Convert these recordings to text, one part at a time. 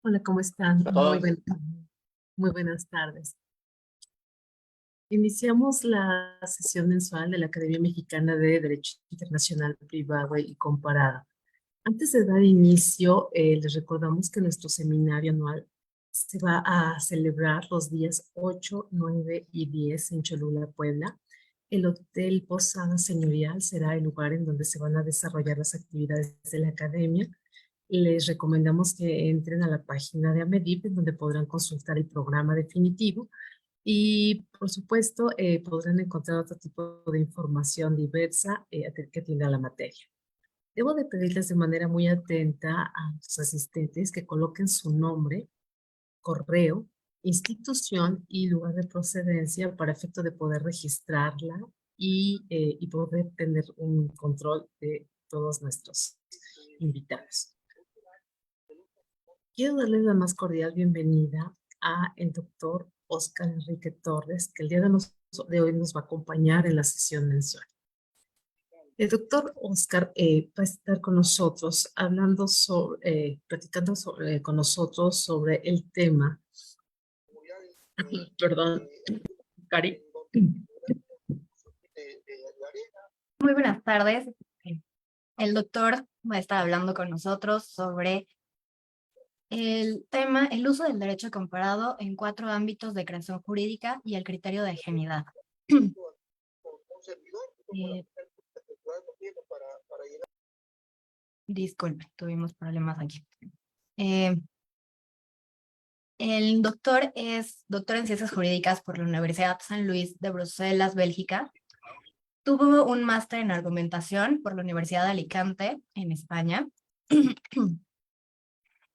Hola, ¿cómo están? A todos. Muy buenas tardes. Iniciamos la sesión mensual de la Academia Mexicana de Derecho Internacional Privado y Comparado. Antes de dar inicio, les recordamos que nuestro seminario anual se va a celebrar los días 8, 9 y 10 en Cholula, Puebla. El Hotel Posada Señorial será el lugar en donde se van a desarrollar las actividades de la academia. Les recomendamos que entren a la página de AMEDIP, en donde podrán consultar el programa definitivo y, por supuesto, podrán encontrar otro tipo de información diversa que atienda a la materia. Debo de pedirles de manera muy atenta a los asistentes que coloquen su nombre, correo, institución y lugar de procedencia para efecto de poder registrarla y poder tener un control de todos nuestros invitados. Quiero darles la más cordial bienvenida a el doctor Óscar Enrique Torres, que el día de hoy nos va a acompañar en la sesión mensual. El doctor Óscar va a estar con nosotros platicando con nosotros sobre el tema, perdón, Cari. Muy buenas tardes. El doctor va a estar hablando con nosotros sobre el tema, el uso del derecho comparado en 4 ámbitos de creación jurídica y el criterio de ajenidad. Disculpe, tuvimos problemas aquí. El doctor es doctor en Ciencias Jurídicas por la Universidad San Luis de Bruselas, Bélgica. Tuvo un máster en argumentación por la Universidad de Alicante, en España.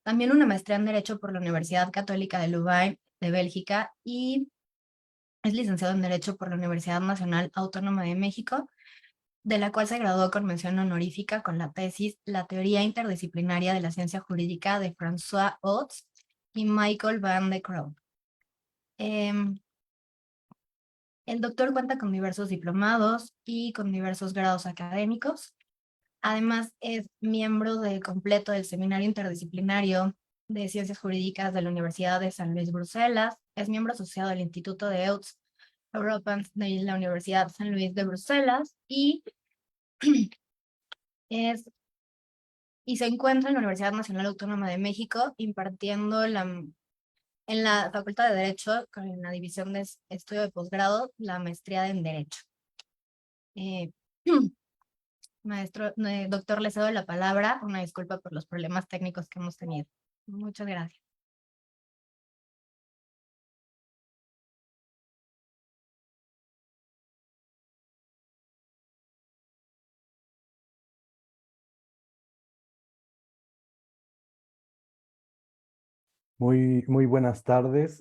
También una maestría en Derecho por la Universidad Católica de Louvain, de Bélgica, y es licenciado en Derecho por la Universidad Nacional Autónoma de México, de la cual se graduó con mención honorífica con la tesis La teoría interdisciplinaria de la ciencia jurídica de François Oates y Michael van de Croo. El doctor cuenta con diversos diplomados y con diversos grados académicos. Además, es miembro completo del Seminario Interdisciplinario de Ciencias Jurídicas de la Universidad de San Luis, Bruselas. Es miembro asociado del Instituto de Eaux Europans de la Universidad San Luis de Bruselas y se encuentra en la Universidad Nacional Autónoma de México impartiendo en la Facultad de Derecho, en la División de Estudio de Posgrado, la maestría en Derecho. Doctor, le cedo la palabra. Una disculpa por los problemas técnicos que hemos tenido. Muchas gracias. Muy buenas tardes,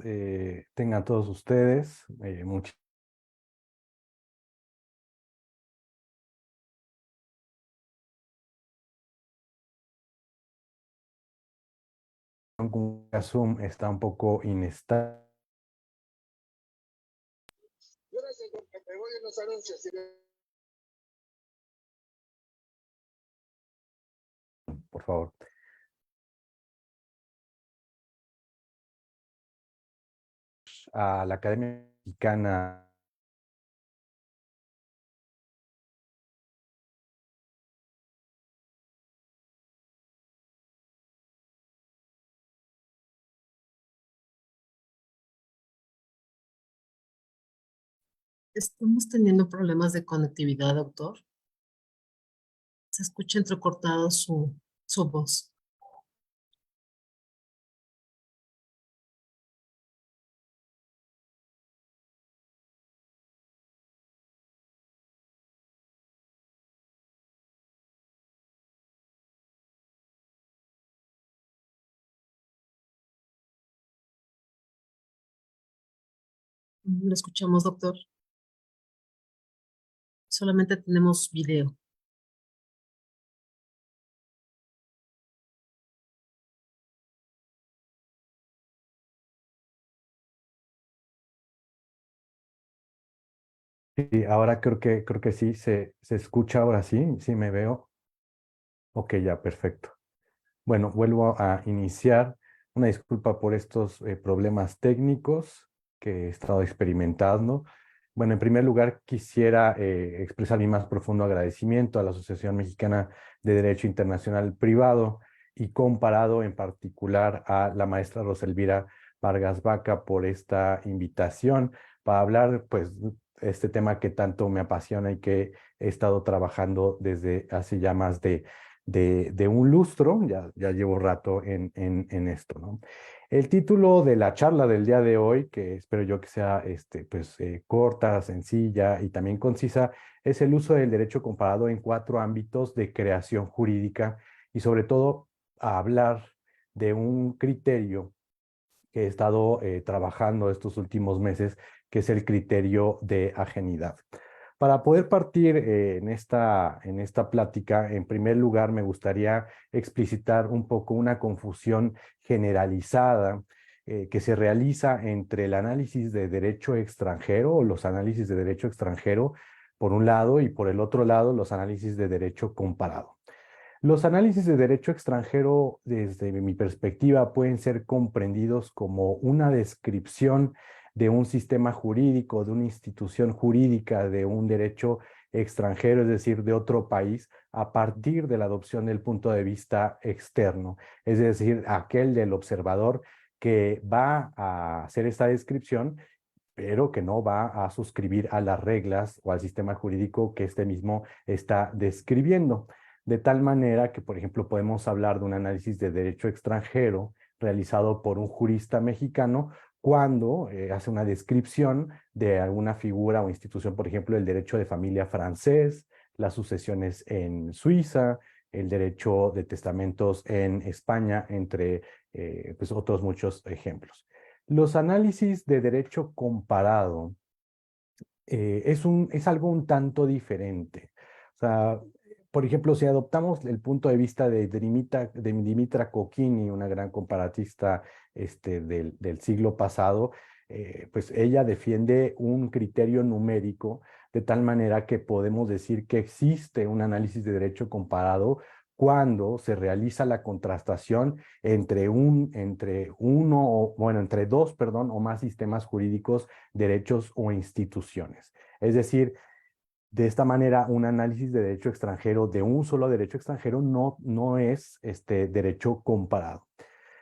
tengan todos ustedes. Mucha Zoom está un poco inestable. Por favor. A la Academia Mexicana Estamos teniendo problemas de conectividad, doctor. Se escucha entrecortado su voz. Lo escuchamos, doctor. Solamente tenemos video. y ahora creo que sí se escucha, ahora sí me veo. Ok, ya, perfecto. Bueno, vuelvo a iniciar. Una disculpa por estos problemas técnicos que he estado experimentando. Bueno, en primer lugar, quisiera expresar mi más profundo agradecimiento a la Asociación Mexicana de Derecho Internacional Privado y comparado en particular a la maestra Roselvira Vargas Vaca por esta invitación para hablar, pues, este tema que tanto me apasiona y que he estado trabajando desde hace ya más de un lustro, ya llevo rato en esto, ¿no? El título de la charla del día de hoy, que espero yo que sea corta, sencilla y también concisa, es el uso del derecho comparado en 4 ámbitos de creación jurídica y sobre todo a hablar de un criterio que he estado trabajando estos últimos meses, que es el criterio de ajenidad. Para poder partir en esta plática, en primer lugar me gustaría explicitar un poco una confusión generalizada que se realiza entre el análisis de derecho extranjero o los análisis de derecho extranjero por un lado y por el otro lado los análisis de derecho comparado. Los análisis de derecho extranjero, desde mi perspectiva, pueden ser comprendidos como una descripción de un sistema jurídico, de una institución jurídica, de un derecho extranjero, es decir, de otro país, a partir de la adopción del punto de vista externo, es decir, aquel del observador que va a hacer esta descripción, pero que no va a suscribir a las reglas o al sistema jurídico que este mismo está describiendo. De tal manera que, por ejemplo, podemos hablar de un análisis de derecho extranjero realizado por un jurista mexicano cuando hace una descripción de alguna figura o institución, por ejemplo, el derecho de familia francés, las sucesiones en Suiza, el derecho de testamentos en España, entre pues otros muchos ejemplos. Los análisis de derecho comparado es algo un tanto diferente. O sea, por ejemplo, si adoptamos el punto de vista de Dimitra Kokini, una gran comparatista del siglo pasado, pues ella defiende un criterio numérico de tal manera que podemos decir que existe un análisis de derecho comparado cuando se realiza la contrastación entre dos, perdón, o más sistemas jurídicos, derechos o instituciones. Es decir, de esta manera, un análisis de derecho extranjero, de un solo derecho extranjero, no es derecho comparado.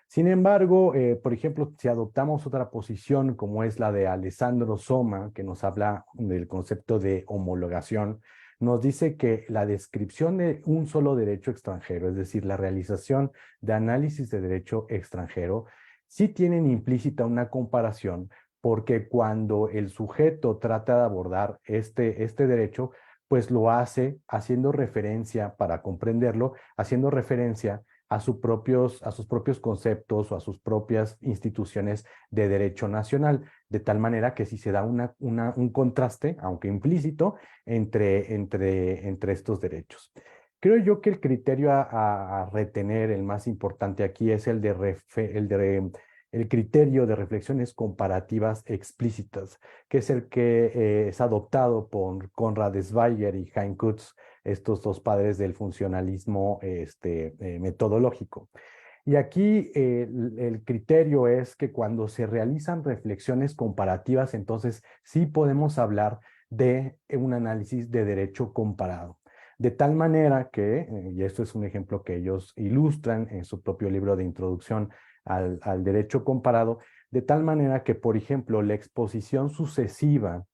Sin embargo, por ejemplo, si adoptamos otra posición como es la de Alessandro Soma, que nos habla del concepto de homologación, nos dice que la descripción de un solo derecho extranjero, es decir, la realización de análisis de derecho extranjero, sí tienen implícita una comparación, porque cuando el sujeto trata de abordar este derecho, pues lo hace haciendo referencia, para comprenderlo, haciendo referencia a sus propios conceptos o a sus propias instituciones de derecho nacional, de tal manera que si se da un contraste, aunque implícito, entre estos derechos. Creo yo que el criterio a retener, el más importante aquí, es el criterio de reflexiones comparativas explícitas, que es el que es adoptado por Konrad Zweig y Hein Kutz, estos dos padres del funcionalismo metodológico. Y aquí el criterio es que cuando se realizan reflexiones comparativas, entonces sí podemos hablar de un análisis de derecho comparado. De tal manera que, y esto es un ejemplo que ellos ilustran en su propio libro de introducción al derecho comparado, de tal manera que, por ejemplo, la exposición sucesiva,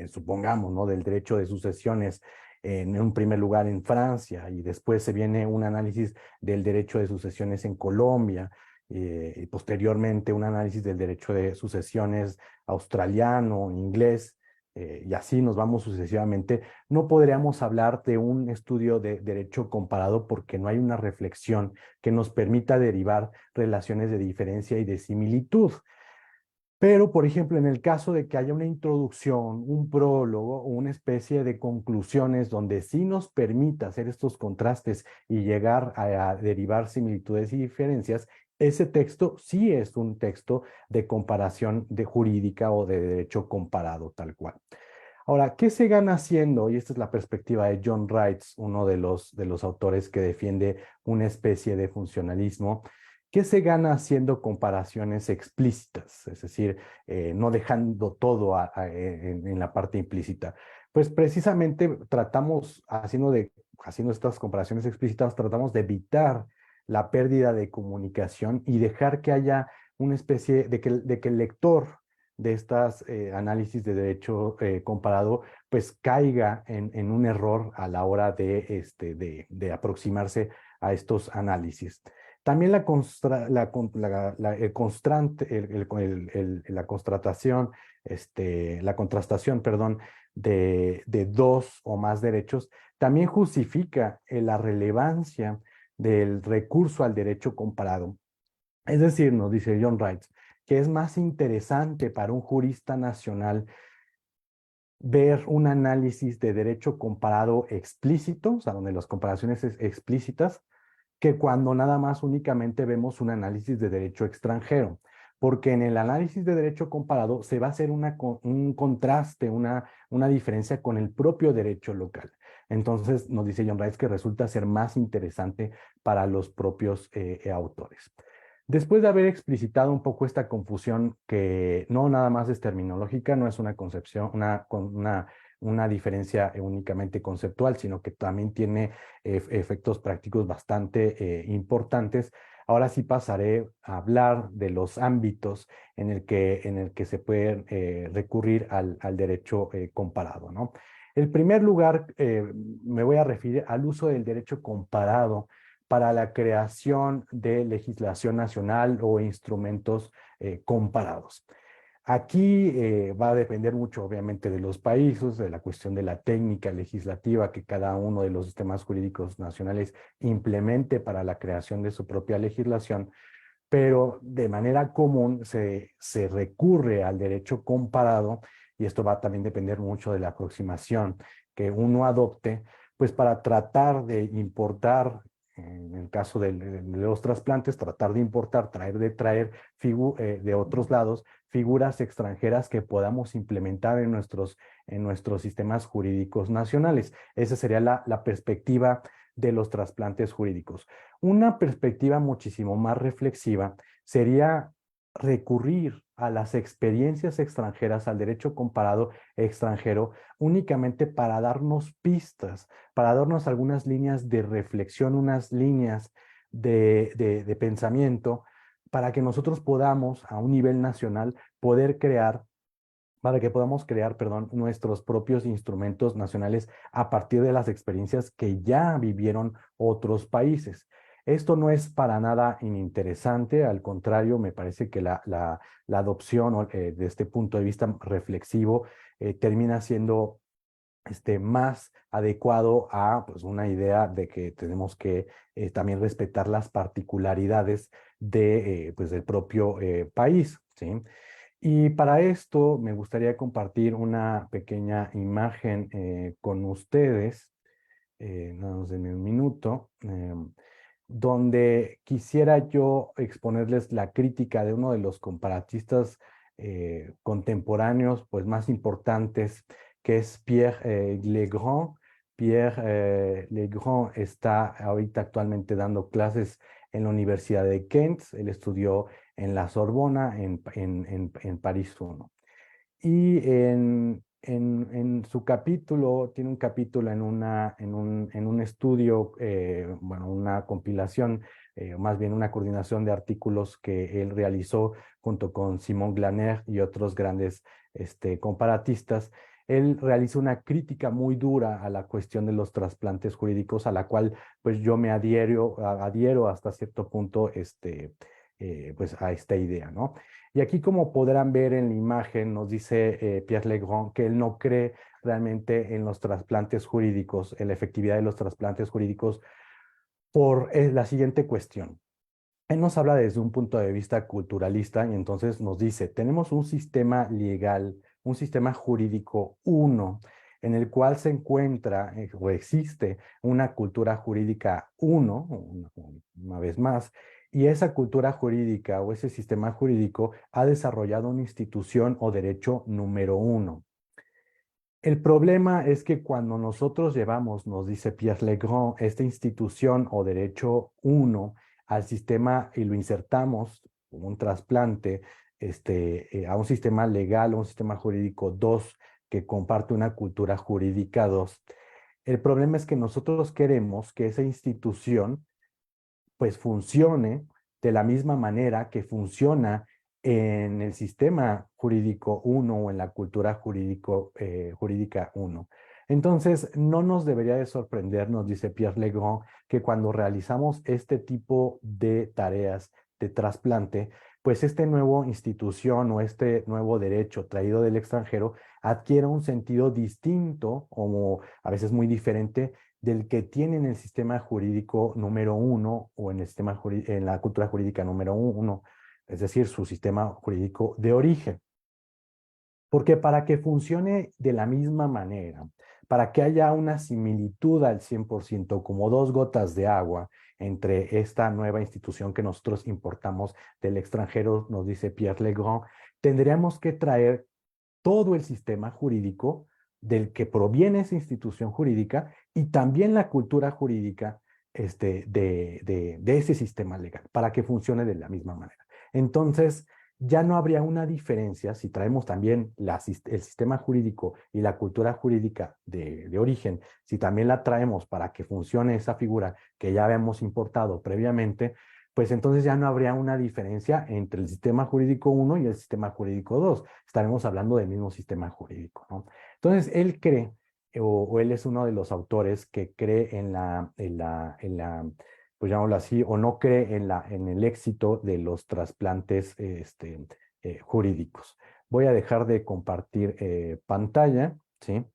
supongamos, ¿no?, del derecho de sucesiones en un primer lugar en Francia y después se viene un análisis del derecho de sucesiones en Colombia y posteriormente un análisis del derecho de sucesiones australiano, inglés, y así nos vamos sucesivamente, no podríamos hablar de un estudio de derecho comparado porque no hay una reflexión que nos permita derivar relaciones de diferencia y de similitud. Pero, por ejemplo, en el caso de que haya una introducción, un prólogo o una especie de conclusiones donde sí nos permita hacer estos contrastes y llegar a derivar similitudes y diferencias, ese texto sí es un texto de comparación de jurídica o de derecho comparado, tal cual. Ahora, ¿qué se gana haciendo? Y esta es la perspectiva de John Wright, uno de los autores que defiende una especie de funcionalismo, ¿Qué se gana haciendo comparaciones explícitas? Es decir, no dejando todo en la parte implícita. Pues precisamente tratamos, haciendo estas comparaciones explícitas, tratamos de evitar la pérdida de comunicación y dejar que haya una especie de que el lector de estas análisis de derecho comparado, pues caiga en un error a la hora de aproximarse a estos análisis. También la constatación, la contrastación, perdón, de dos o más derechos, también justifica la relevancia del recurso al derecho comparado. Es decir, nos dice John Wright, que es más interesante para un jurista nacional ver un análisis de derecho comparado explícito, o sea, donde las comparaciones explícitas, que cuando nada más únicamente vemos un análisis de derecho extranjero, porque en el análisis de derecho comparado se va a hacer un contraste, una diferencia con el propio derecho local. Entonces, nos dice John Rice que resulta ser más interesante para los propios autores. Después de haber explicitado un poco esta confusión que no nada más es terminológica, no es una concepción, una diferencia únicamente conceptual, sino que también tiene efectos prácticos bastante importantes. Ahora sí pasaré a hablar de los ámbitos en el que se puede recurrir al derecho comparado, ¿no? En primer lugar, me voy a referir al uso del derecho comparado para la creación de legislación nacional o instrumentos comparados. Aquí va a depender mucho, obviamente, de los países, de la cuestión de la técnica legislativa que cada uno de los sistemas jurídicos nacionales implemente para la creación de su propia legislación, pero de manera común se recurre al derecho comparado, y esto va a también depender mucho de la aproximación que uno adopte, pues para tratar de importar, en el caso de los trasplantes, tratar de importar, traer de otros lados figuras extranjeras que podamos implementar en nuestros sistemas jurídicos nacionales. Esa sería la perspectiva de los trasplantes jurídicos. Una perspectiva muchísimo más reflexiva sería recurrir a las experiencias extranjeras, al derecho comparado extranjero, únicamente para darnos pistas, para darnos algunas líneas de reflexión, unas líneas de pensamiento, para que nosotros podamos, a un nivel nacional, para que podamos crear, perdón, nuestros propios instrumentos nacionales a partir de las experiencias que ya vivieron otros países. Esto no es para nada ininteresante, al contrario, me parece que la adopción de este punto de vista reflexivo termina siendo más adecuado a pues, una idea de que tenemos que también respetar las particularidades pues, del propio país, ¿sí? Y para esto me gustaría compartir una pequeña imagen con ustedes, nada más denme un minuto, donde quisiera yo exponerles la crítica de uno de los comparatistas contemporáneos pues, más importantes, que es Pierre Legrand. Pierre Legrand está ahorita actualmente dando clases en la Universidad de Kent. Él estudió en la Sorbona, en París 1. Y en su capítulo, tiene un capítulo en un estudio, bueno, una compilación, más bien una coordinación de artículos que él realizó junto con Simon Glaner y otros grandes comparatistas. Él realiza una crítica muy dura a la cuestión de los trasplantes jurídicos, a la cual pues yo me adhiero hasta cierto punto pues a esta idea, ¿no? Y aquí, como podrán ver en la imagen, nos dice Pierre Legrand que él no cree realmente en los trasplantes jurídicos, en la efectividad de los trasplantes jurídicos por la siguiente cuestión. Él nos habla desde un punto de vista culturalista y entonces nos dice, tenemos un sistema legal, un sistema jurídico uno, en el cual se encuentra o existe una cultura jurídica uno, una vez más, y esa cultura jurídica o ese sistema jurídico ha desarrollado una institución o derecho número uno. El problema es que cuando nosotros llevamos, nos dice Pierre Legrand, esta institución o derecho uno al sistema y lo insertamos como un trasplante a un sistema legal, a un sistema jurídico 2 que comparte una cultura jurídica 2. El problema es que nosotros queremos que esa institución pues funcione de la misma manera que funciona en el sistema jurídico 1 o en la cultura jurídica 1. Entonces, no nos debería de sorprender, nos dice Pierre Legrand, que cuando realizamos este tipo de tareas de trasplante, pues este nuevo institución o este nuevo derecho traído del extranjero adquiera un sentido distinto o a veces muy diferente del que tiene en el sistema jurídico número 1 o en el sistema en la cultura jurídica número 1, es decir, su sistema jurídico de origen. Porque para que funcione de la misma manera, para que haya una similitud al 100%, como dos gotas de agua entre esta nueva institución que nosotros importamos del extranjero, nos dice Pierre Legrand, tendríamos que traer todo el sistema jurídico del que proviene esa institución jurídica y también la cultura jurídica de ese sistema legal para que funcione de la misma manera. Entonces, ya no habría una diferencia si traemos también el sistema jurídico y la cultura jurídica de origen, si también la traemos para que funcione esa figura que ya habíamos importado previamente, pues entonces ya no habría una diferencia entre el sistema jurídico 1 y el sistema jurídico 2. Estaremos hablando del mismo sistema jurídico, ¿no? Entonces, él cree, o él es uno de los autores que cree pues llamémoslo así, o no cree en el éxito de los trasplantes jurídicos. Voy a dejar de compartir pantalla, ¿sí?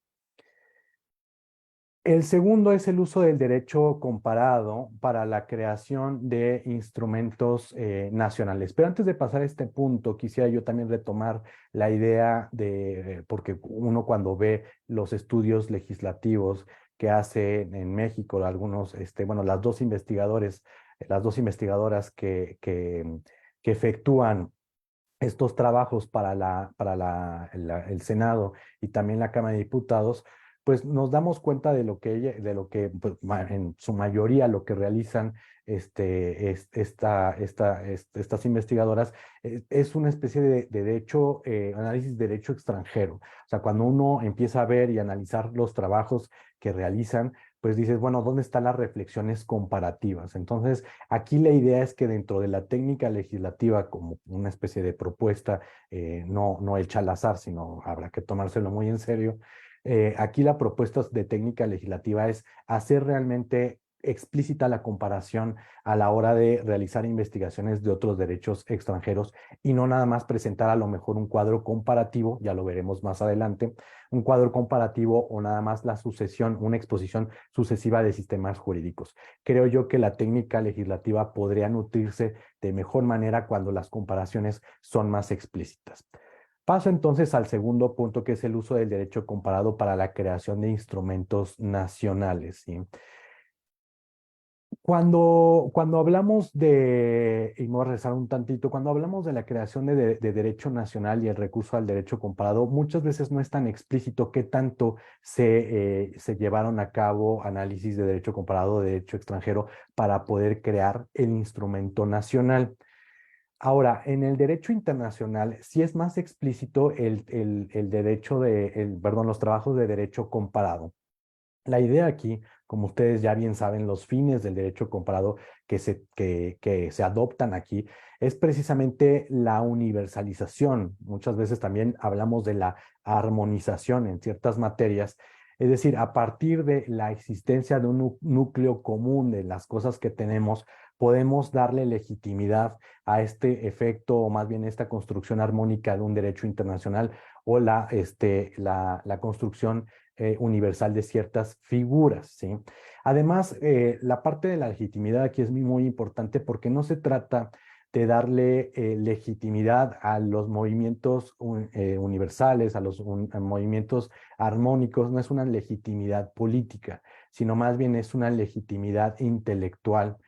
El segundo es el uso del derecho comparado para la creación de instrumentos nacionales. Pero antes de pasar a este punto, quisiera yo también retomar la idea porque uno cuando ve los estudios legislativos que hace en México, algunos, bueno, las dos investigadoras que efectúan estos trabajos para el Senado y también la Cámara de Diputados, pues nos damos cuenta de lo que pues, en su mayoría lo que realizan estas investigadoras es una especie de derecho, análisis de derecho extranjero. O sea, cuando uno empieza a ver y analizar los trabajos que realizan, pues dices, bueno, ¿dónde están las reflexiones comparativas? Entonces, aquí la idea es que dentro de la técnica legislativa, como una especie de propuesta, no hecha al azar, sino habrá que tomárselo muy en serio, aquí la propuesta de técnica legislativa es hacer realmente explícita la comparación a la hora de realizar investigaciones de otros derechos extranjeros y no nada más presentar a lo mejor un cuadro comparativo, ya lo veremos más adelante, un cuadro comparativo o nada más la sucesión, una exposición sucesiva de sistemas jurídicos. Creo yo que la técnica legislativa podría nutrirse de mejor manera cuando las comparaciones son más explícitas. Paso entonces al segundo punto, que es el uso del derecho comparado para la creación de instrumentos nacionales, ¿sí? Cuando hablamos y me voy a regresar un tantito, cuando hablamos de la creación de derecho nacional y el recurso al derecho comparado, muchas veces no es tan explícito qué tanto se llevaron a cabo análisis de derecho comparado, de derecho extranjero, para poder crear el instrumento nacional. Ahora, en el derecho internacional sí es más explícito el derecho perdón, los trabajos de derecho comparado. La idea aquí, como ustedes ya bien saben, los fines del derecho comparado que se adoptan aquí es precisamente la universalización. Muchas veces también hablamos de la armonización en ciertas materias. Es decir, a partir de la existencia de un núcleo común de las cosas que tenemos, podemos darle legitimidad a este efecto o más bien esta construcción armónica de un derecho internacional o la construcción universal de ciertas figuras, ¿sí? Además, la parte de la legitimidad aquí es muy importante porque no se trata de darle legitimidad a los movimientos universales, a los movimientos armónicos, no es una legitimidad política, sino más bien es una legitimidad intelectual.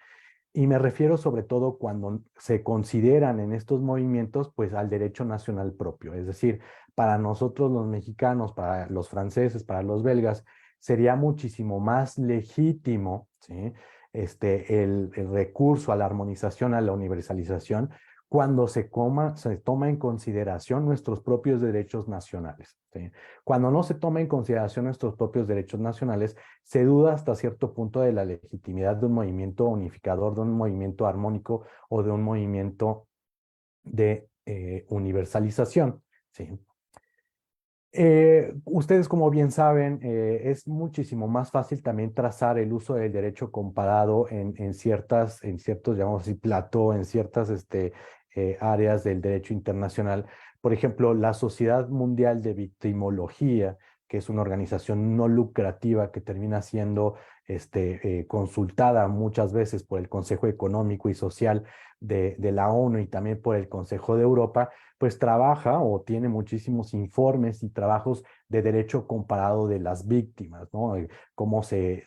Y me refiero sobre todo cuando se consideran en estos movimientos, pues al derecho nacional propio. Es decir, para nosotros los mexicanos, para los franceses, para los belgas, sería muchísimo más legítimo, ¿sí? el recurso a la armonización, a la universalización, cuando se toma en consideración nuestros propios derechos nacionales, ¿sí? Cuando no se toma en consideración nuestros propios derechos nacionales, se duda hasta cierto punto de la legitimidad de un movimiento unificador, de un movimiento armónico o de un movimiento de universalización, ¿sí? Ustedes, como bien saben, es muchísimo más fácil también trazar el uso del derecho comparado en ciertos, llamamos así, plató, en ciertas áreas del derecho internacional. Por ejemplo, la Sociedad Mundial de Victimología, que es una organización no lucrativa que termina siendo consultada muchas veces por el Consejo Económico y Social de la ONU y también por el Consejo de Europa, pues trabaja o tiene muchísimos informes y trabajos de derecho comparado de las víctimas, ¿no? Cómo se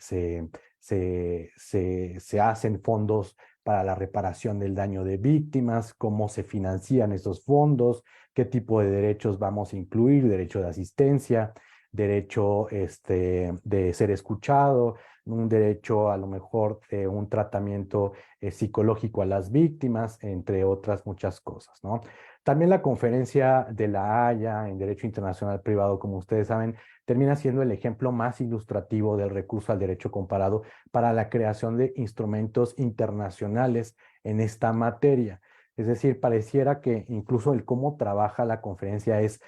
hacen fondos para la reparación del daño de víctimas, cómo se financian esos fondos, qué tipo de derechos vamos a incluir, derecho de asistencia, derecho de ser escuchado, un derecho a lo mejor de un tratamiento psicológico a las víctimas, entre otras muchas cosas, ¿no? También la conferencia de La Haya en Derecho Internacional Privado, como ustedes saben, termina siendo el ejemplo más ilustrativo del recurso al derecho comparado para la creación de instrumentos internacionales en esta materia. Es decir, pareciera que incluso el cómo trabaja la conferencia es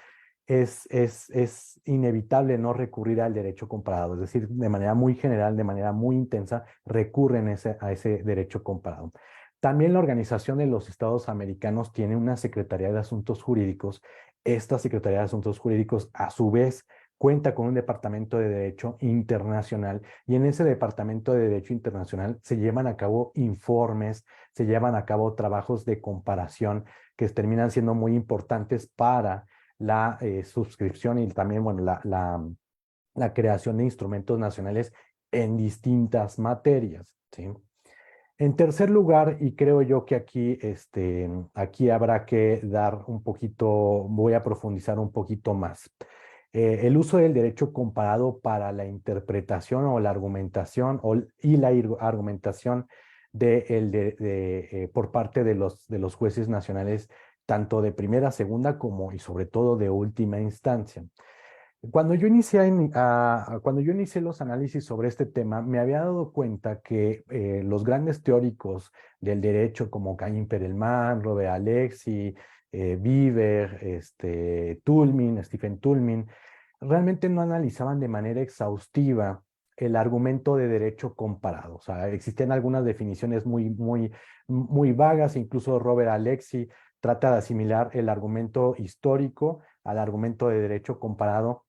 inevitable no recurrir al derecho comparado, es decir, de manera muy general, de manera muy intensa, recurren a ese derecho comparado. También la Organización de los Estados Americanos tiene una Secretaría de Asuntos Jurídicos. Esta Secretaría de Asuntos Jurídicos, a su vez, cuenta con un Departamento de Derecho Internacional y en ese Departamento de Derecho Internacional se llevan a cabo informes, se llevan a cabo trabajos de comparación que terminan siendo muy importantes para la suscripción y también, bueno, la creación de instrumentos nacionales en distintas materias, ¿sí? En tercer lugar, y creo yo que aquí habrá que dar un poquito, voy a profundizar un poquito más. El uso del derecho comparado para la interpretación o la argumentación y la argumentación por parte de los jueces nacionales, tanto de primera, segunda como y sobre todo de última instancia. Cuando yo inicié los análisis sobre este tema, me había dado cuenta que los grandes teóricos del derecho como Caín Perelman, Robert Alexy, Bieber, Stephen Toulmin, realmente no analizaban de manera exhaustiva el argumento de derecho comparado. O sea, existen algunas definiciones muy vagas, incluso Robert Alexy trata de asimilar el argumento histórico al argumento de derecho comparado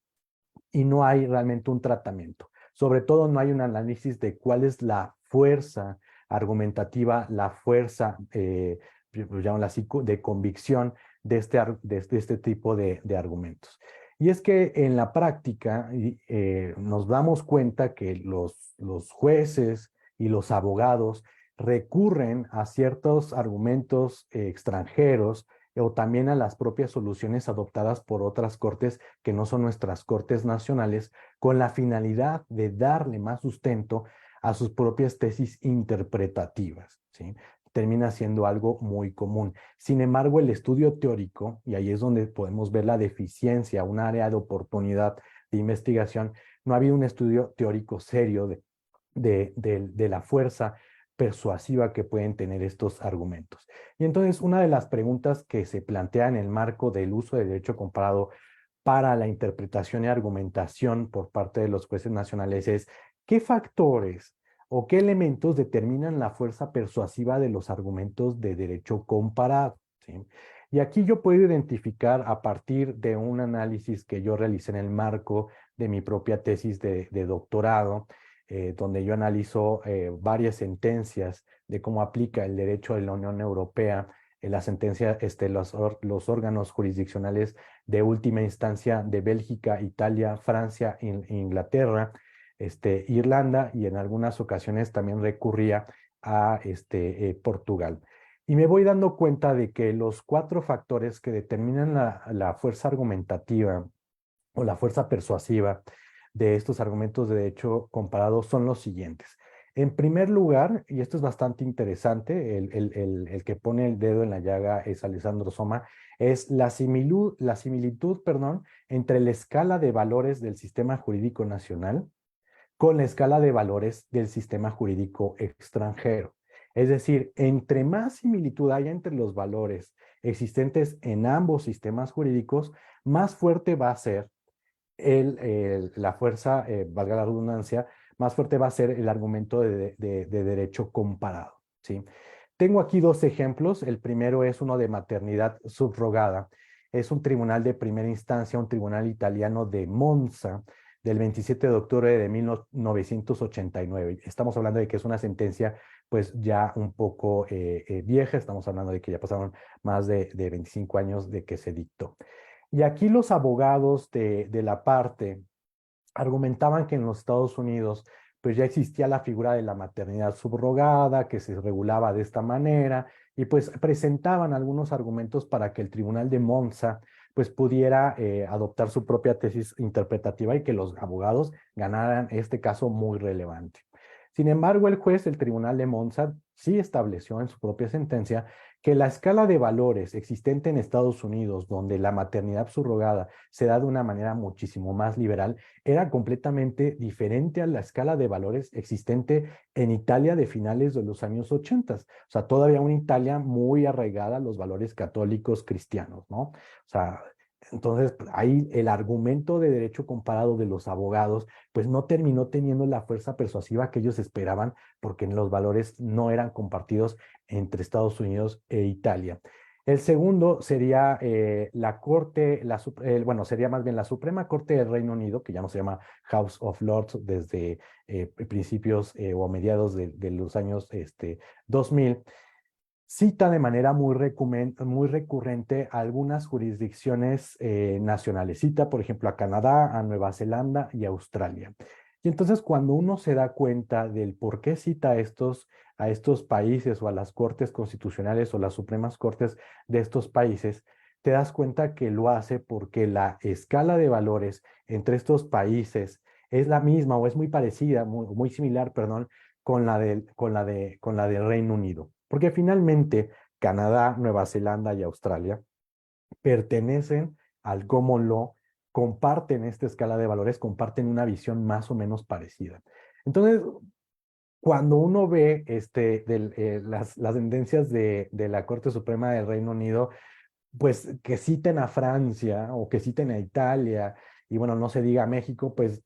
y no hay realmente un tratamiento. Sobre todo no hay un análisis de cuál es la fuerza argumentativa, la fuerza, llaman así, de convicción de este tipo de argumentos. Y es que en la práctica nos damos cuenta que los jueces y los abogados recurren a ciertos argumentos extranjeros o también a las propias soluciones adoptadas por otras cortes que no son nuestras cortes nacionales, con la finalidad de darle más sustento a sus propias tesis interpretativas, ¿sí? Termina siendo algo muy común. Sin embargo, el estudio teórico, y ahí es donde podemos ver la deficiencia, un área de oportunidad de investigación, no ha habido un estudio teórico serio de la fuerza persuasiva que pueden tener estos argumentos. Y entonces una de las preguntas que se plantea en el marco del uso del derecho comparado para la interpretación y argumentación por parte de los jueces nacionales es ¿qué factores o qué elementos determinan la fuerza persuasiva de los argumentos de derecho comparado? ¿Sí? Y aquí yo puedo identificar a partir de un análisis que yo realicé en el marco de mi propia tesis de doctorado, donde yo analizo varias sentencias de cómo aplica el derecho de la Unión Europea, la sentencia, los órganos jurisdiccionales de última instancia de Bélgica, Italia, Francia, Inglaterra, Irlanda y en algunas ocasiones también recurría a Portugal. Y me voy dando cuenta de que los 4 factores que determinan la fuerza argumentativa o la fuerza persuasiva de estos argumentos de derecho comparado son los siguientes. En primer lugar, y esto es bastante interesante, el que pone el dedo en la llaga es Alessandro Soma, es la similitud, perdón, entre la escala de valores del sistema jurídico nacional con la escala de valores del sistema jurídico extranjero. Es decir, entre más similitud haya entre los valores existentes en ambos sistemas jurídicos, más fuerte va a ser la fuerza, valga la redundancia, más fuerte va a ser el argumento de derecho comparado, ¿sí? Tengo aquí dos ejemplos. El primero es uno de maternidad subrogada. Es un tribunal de primera instancia, un tribunal italiano de Monza, del 27 de octubre de 1989. Estamos hablando de que es una sentencia pues ya un poco vieja. Estamos hablando de que ya pasaron más de 25 años de que se dictó. Y aquí los abogados de la parte argumentaban que en los Estados Unidos pues ya existía la figura de la maternidad subrogada, que se regulaba de esta manera, y pues presentaban algunos argumentos para que el Tribunal de Monza pues pudiera adoptar su propia tesis interpretativa y que los abogados ganaran este caso muy relevante. Sin embargo, el juez del Tribunal de Monza sí estableció en su propia sentencia que la escala de valores existente en Estados Unidos, donde la maternidad subrogada se da de una manera muchísimo más liberal, era completamente diferente a la escala de valores existente en Italia de finales de los años 80. O sea, todavía una Italia muy arraigada a los valores católicos cristianos, ¿no? O sea, entonces ahí el argumento de derecho comparado de los abogados, pues no terminó teniendo la fuerza persuasiva que ellos esperaban, porque los valores no eran compartidos entre Estados Unidos e Italia. El segundo sería la Corte, bueno, sería más bien la Suprema Corte del Reino Unido, que ya no se llama House of Lords desde principios o mediados de los años 2000, cita de manera muy recurrente a algunas jurisdicciones nacionales. Cita, por ejemplo, a Canadá, a Nueva Zelanda y a Australia. Y entonces cuando uno se da cuenta del por qué cita a estos países o a las cortes constitucionales o las supremas cortes de estos países, te das cuenta que lo hace porque la escala de valores entre estos países es la misma o es muy parecida, muy similar, perdón, con la del Reino Unido. Porque finalmente Canadá, Nueva Zelanda y Australia pertenecen al common law, comparten esta escala de valores, comparten una visión más o menos parecida. Entonces, cuando uno ve las sentencias de la Corte Suprema del Reino Unido, pues que citen a Francia o que citen a Italia, y bueno, no se diga a México, pues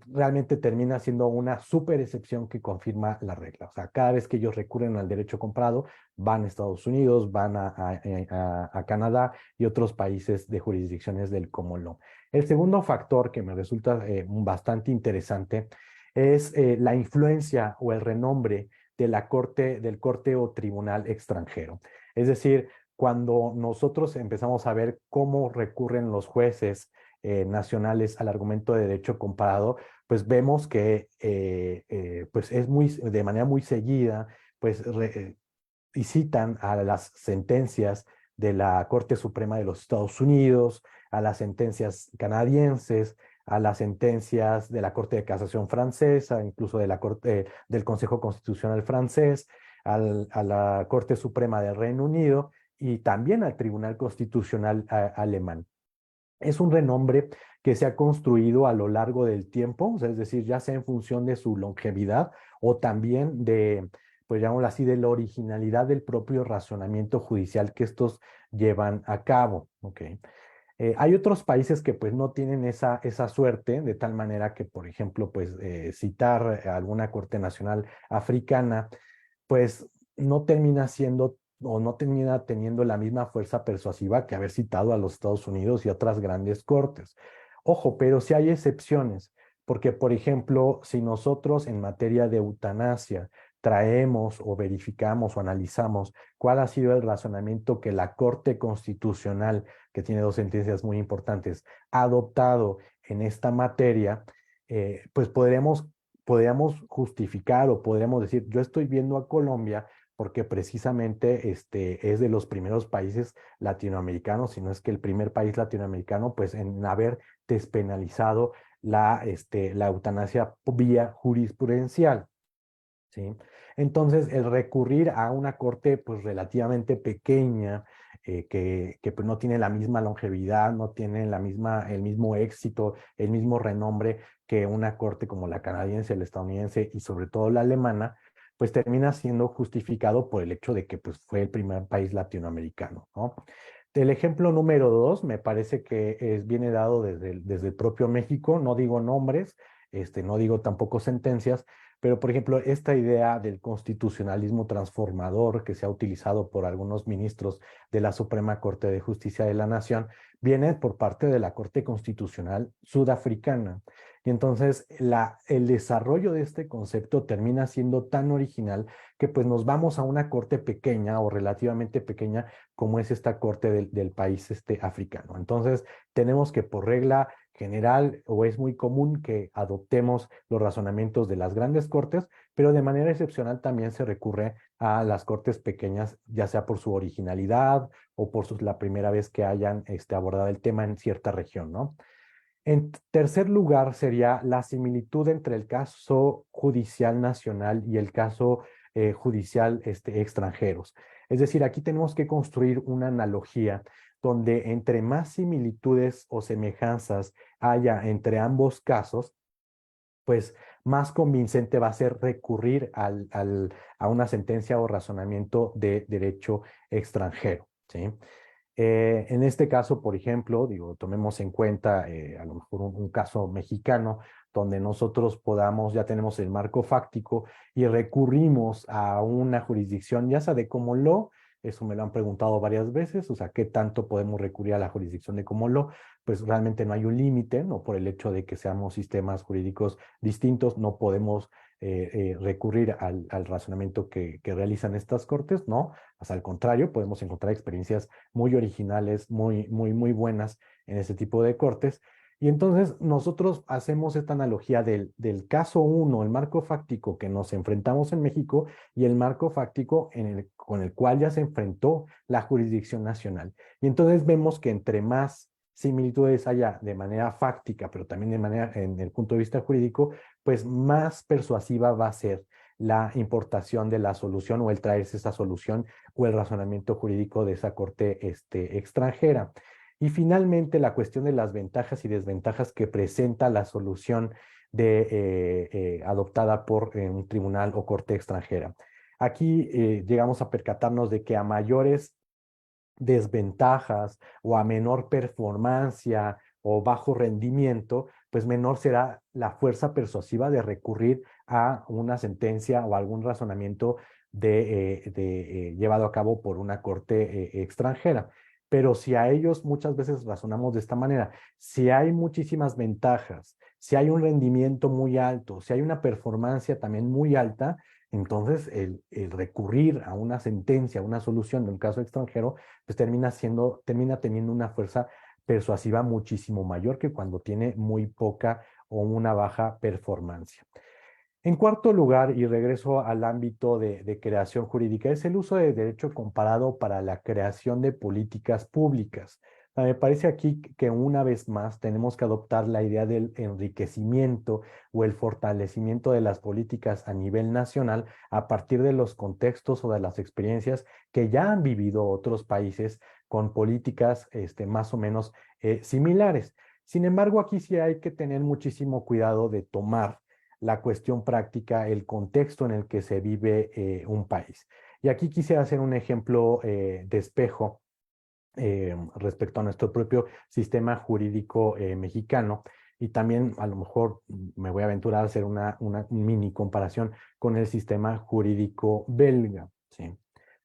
realmente termina siendo una súper excepción que confirma la regla. O sea, cada vez que ellos recurren al derecho comparado, van a Estados Unidos, van a Canadá y otros países de jurisdicciones del common law. El segundo factor que me resulta bastante interesante es la influencia o el renombre de del corte o tribunal extranjero. Es decir, cuando nosotros empezamos a ver cómo recurren los jueces nacionales al argumento de derecho comparado, pues vemos que pues es de manera muy seguida, pues y citan a las sentencias de la Corte Suprema de los Estados Unidos, a las sentencias canadienses, a las sentencias de la Corte de Casación francesa, incluso de la Corte del Consejo Constitucional francés, a la Corte Suprema del Reino Unido y también al Tribunal Constitucional alemán. Es un renombre que se ha construido a lo largo del tiempo, o sea, es decir, ya sea en función de su longevidad o también de, pues llamémoslo así, de la originalidad del propio razonamiento judicial que estos llevan a cabo. ¿Okay? Hay otros países que pues no tienen esa suerte, de tal manera que, por ejemplo, pues citar a alguna corte nacional africana, pues no termina siendo o no termina teniendo la misma fuerza persuasiva que haber citado a los Estados Unidos y otras grandes cortes. Ojo, pero sí hay excepciones, porque por ejemplo, si nosotros en materia de eutanasia traemos o verificamos o analizamos cuál ha sido el razonamiento que la Corte Constitucional, que tiene dos sentencias muy importantes, ha adoptado en esta materia, pues podríamos justificar o podríamos decir, yo estoy viendo a Colombia porque precisamente es de los primeros países latinoamericanos, si no es que el primer país latinoamericano, pues en haber despenalizado la eutanasia vía jurisprudencial, ¿sí? Entonces, el recurrir a una corte pues relativamente pequeña, que pues, no tiene la misma longevidad, no tiene el mismo éxito, el mismo renombre que una corte como la canadiense, la estadounidense y sobre todo la alemana, pues termina siendo justificado por el hecho de que pues, fue el primer país latinoamericano, ¿no? El ejemplo número 2 me parece que viene dado desde el propio México, no digo nombres, no digo tampoco sentencias, pero, por ejemplo, esta idea del constitucionalismo transformador que se ha utilizado por algunos ministros de la Suprema Corte de Justicia de la Nación viene por parte de la Corte Constitucional Sudafricana. Y entonces el desarrollo de este concepto termina siendo tan original que pues nos vamos a una corte pequeña o relativamente pequeña como es esta corte del país africano. Entonces tenemos que por regla general o es muy común que adoptemos los razonamientos de las grandes cortes, pero de manera excepcional también se recurre a las cortes pequeñas, ya sea por su originalidad o por la primera vez que hayan abordado el tema en cierta región, ¿no? En tercer lugar sería la similitud entre el caso judicial nacional y el caso judicial extranjeros. Es decir, aquí tenemos que construir una analogía donde entre más similitudes o semejanzas haya entre ambos casos, pues más convincente va a ser recurrir a una sentencia o razonamiento de derecho extranjero, ¿sí? En este caso, por ejemplo, digo, tomemos en cuenta a lo mejor un caso mexicano donde nosotros podamos, ya tenemos el marco fáctico y recurrimos a una jurisdicción, ya sea de common law, eso me lo han preguntado varias veces, o sea, ¿qué tanto podemos recurrir a la jurisdicción de common law? Pues realmente no hay un límite, ¿no? Por el hecho de que seamos sistemas jurídicos distintos, no podemos recurrir al razonamiento que realizan estas cortes, ¿no? Hasta al contrario, podemos encontrar experiencias muy originales, muy buenas en ese tipo de cortes. Y entonces nosotros hacemos esta analogía del caso 1, el marco fáctico que nos enfrentamos en México y el marco fáctico con el cual ya se enfrentó la jurisdicción nacional. Y entonces vemos que entre más similitudes haya de manera fáctica, pero también de manera en el punto de vista jurídico, pues más persuasiva va a ser la importación de la solución o el traerse esa solución o el razonamiento jurídico de esa corte extranjera. Y finalmente, la cuestión de las ventajas y desventajas que presenta la solución adoptada por un tribunal o corte extranjera. Aquí llegamos a percatarnos de que a mayores desventajas o a menor performancia o bajo rendimiento, pues menor será la fuerza persuasiva de recurrir a una sentencia o algún razonamiento llevado a cabo por una corte extranjera. Pero si a ellos muchas veces razonamos de esta manera, si hay muchísimas ventajas, si hay un rendimiento muy alto, si hay una performance también muy alta, entonces el recurrir a una sentencia, a una solución de un caso extranjero, pues termina teniendo una fuerza persuasiva muchísimo mayor que cuando tiene muy poca o una baja performance. En cuarto lugar, y regreso al ámbito de creación jurídica, es el uso de derecho comparado para la creación de políticas públicas. Me parece aquí que una vez más tenemos que adoptar la idea del enriquecimiento o el fortalecimiento de las políticas a nivel nacional a partir de los contextos o de las experiencias que ya han vivido otros países con políticas más o menos similares. Sin embargo, aquí sí hay que tener muchísimo cuidado de tomar la cuestión práctica, el contexto en el que se vive un país. Y aquí quisiera hacer un ejemplo de espejo respecto a nuestro propio sistema jurídico mexicano. Y también a lo mejor me voy a aventurar a hacer una mini comparación con el sistema jurídico belga, ¿sí?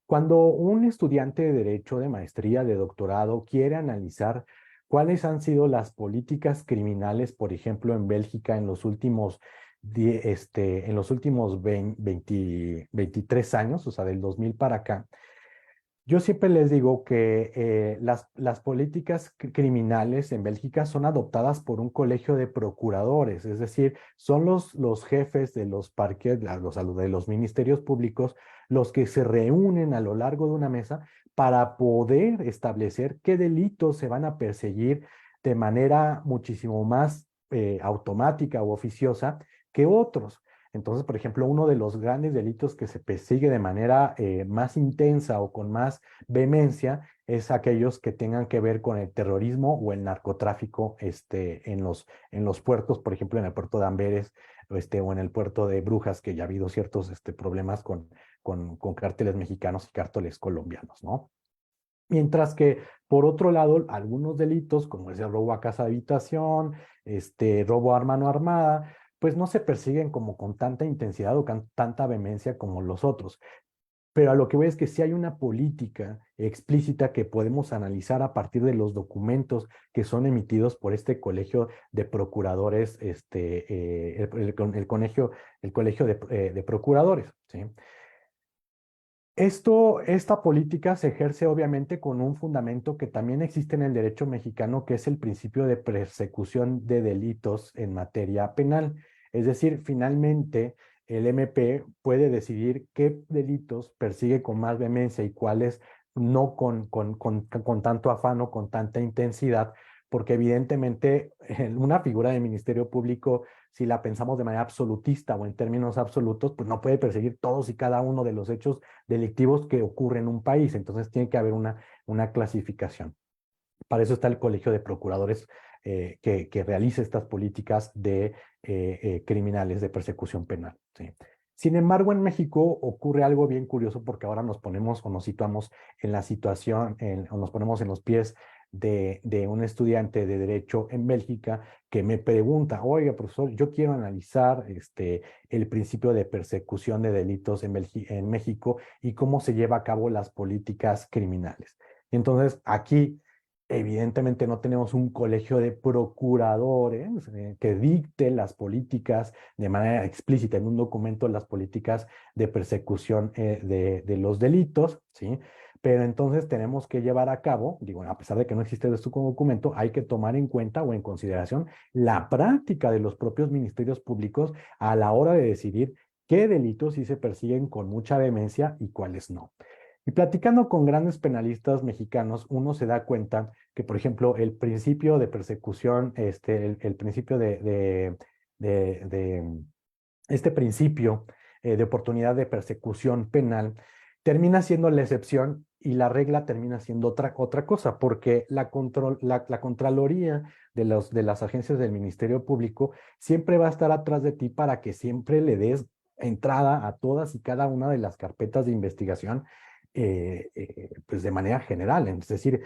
Cuando un estudiante de derecho, de maestría, de doctorado, quiere analizar cuáles han sido las políticas criminales, por ejemplo, en Bélgica en los últimos 23 años, o sea, del 2000 para acá, yo siempre les digo que las políticas criminales en Bélgica son adoptadas por un colegio de procuradores, es decir, son los jefes de los parques, de los ministerios públicos, los que se reúnen a lo largo de una mesa para poder establecer qué delitos se van a perseguir de manera muchísimo más automática o oficiosa que otros. Entonces, por ejemplo, uno de los grandes delitos que se persigue de manera más intensa o con más vehemencia es aquellos que tengan que ver con el terrorismo o el narcotráfico en los puertos, por ejemplo, en el puerto de Amberes o en el puerto de Brujas, que ya ha habido ciertos problemas con cárteles mexicanos y cárteles colombianos, ¿no? Mientras que, por otro lado, algunos delitos, como es el robo a casa de habitación, robo a arma no armada, pues no se persiguen como con tanta intensidad o con tanta vehemencia como los otros. Pero a lo que voy es que sí hay una política explícita que podemos analizar a partir de los documentos que son emitidos por este colegio de procuradores, el colegio de procuradores, ¿sí? Esta política se ejerce obviamente con un fundamento que también existe en el derecho mexicano, que es el principio de persecución de delitos en materia penal. Es decir, finalmente el MP puede decidir qué delitos persigue con más vehemencia y cuáles no con tanto afán o con tanta intensidad, porque evidentemente una figura de Ministerio Público, si la pensamos de manera absolutista o en términos absolutos, pues no puede perseguir todos y cada uno de los hechos delictivos que ocurren en un país. Entonces tiene que haber una clasificación. Para eso está el Colegio de Procuradores que realiza estas políticas de criminales de persecución penal, ¿sí? Sin embargo, en México ocurre algo bien curioso porque ahora nos ponemos o nos situamos en la situación o nos ponemos en los pies de un estudiante de Derecho en Bélgica que me pregunta, oiga, profesor, yo quiero analizar el principio de persecución de delitos en México y cómo se lleva a cabo las políticas criminales. Y entonces aquí evidentemente no tenemos un colegio de procuradores que dicte las políticas de manera explícita en un documento, las políticas de persecución de los delitos, ¿sí? Pero entonces tenemos que llevar a cabo, digo, a pesar de que no existe esto como documento, hay que tomar en cuenta o en consideración la práctica de los propios ministerios públicos a la hora de decidir qué delitos sí se persiguen con mucha vehemencia y cuáles no. Y platicando con grandes penalistas mexicanos, uno se da cuenta que, por ejemplo, el principio de persecución, el principio de este principio de oportunidad de persecución penal termina siendo la excepción y la regla termina siendo otra cosa, porque la Contraloría de las agencias del Ministerio Público siempre va a estar atrás de ti para que siempre le des entrada a todas y cada una de las carpetas de investigación, pues de manera general. Es decir,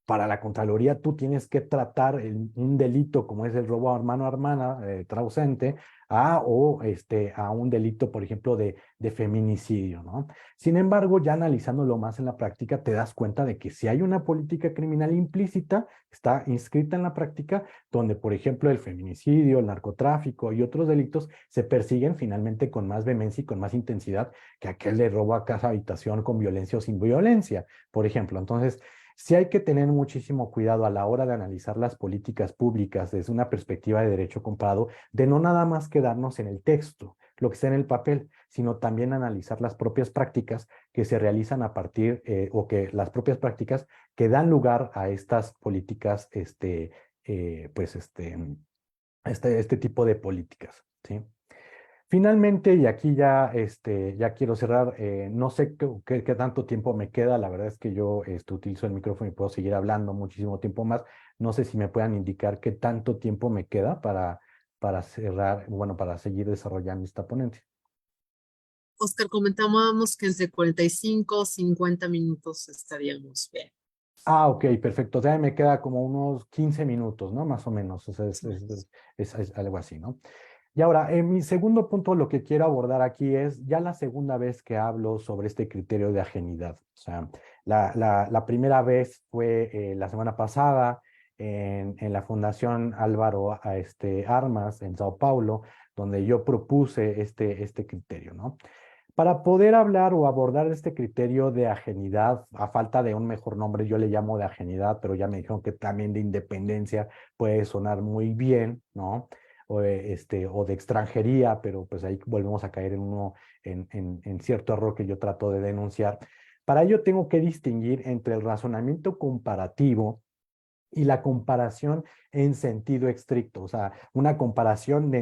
para la Contraloría tú tienes que tratar un delito como es el robo a mano armada, trausente, a un delito, por ejemplo, de feminicidio, ¿no? Sin embargo, ya analizándolo más en la práctica, te das cuenta de que si hay una política criminal implícita, está inscrita en la práctica, donde, por ejemplo, el feminicidio, el narcotráfico y otros delitos se persiguen finalmente con más vehemencia y con más intensidad que aquel de robo a casa habitación con violencia o sin violencia, por ejemplo. Entonces, sí hay que tener muchísimo cuidado a la hora de analizar las políticas públicas desde una perspectiva de derecho comparado, de no nada más quedarnos en el texto, lo que está en el papel, sino también analizar las propias prácticas que se realizan a partir, o que las propias prácticas que dan lugar a estas políticas, este tipo de políticas, ¿sí? Finalmente, y aquí ya quiero cerrar, no sé qué tanto tiempo me queda, la verdad es que yo utilizo el micrófono y puedo seguir hablando muchísimo tiempo más. No sé si me puedan indicar qué tanto tiempo me queda para cerrar, bueno, para seguir desarrollando esta ponencia. Oscar, comentábamos que entre 45 o 50 minutos estaríamos bien. Ah, ok, perfecto. Ya me queda como unos 15 minutos, ¿no? Más o menos, o sea, Más o menos. es algo así, ¿no? Y ahora, en mi segundo punto, lo que quiero abordar aquí es ya la segunda vez que hablo sobre este criterio de ajenidad. O sea, la primera vez fue la semana pasada en la Fundación Álvaro Armas en Sao Paulo, donde yo propuse este criterio, ¿no? Para poder hablar o abordar este criterio de ajenidad, a falta de un mejor nombre, yo le llamo de ajenidad, pero ya me dijeron que también de independencia puede sonar muy bien, ¿no? O de extranjería, pero pues ahí volvemos a caer en cierto error que yo trato de denunciar. Para ello tengo que distinguir entre el razonamiento comparativo y la comparación en sentido estricto, o sea, una comparación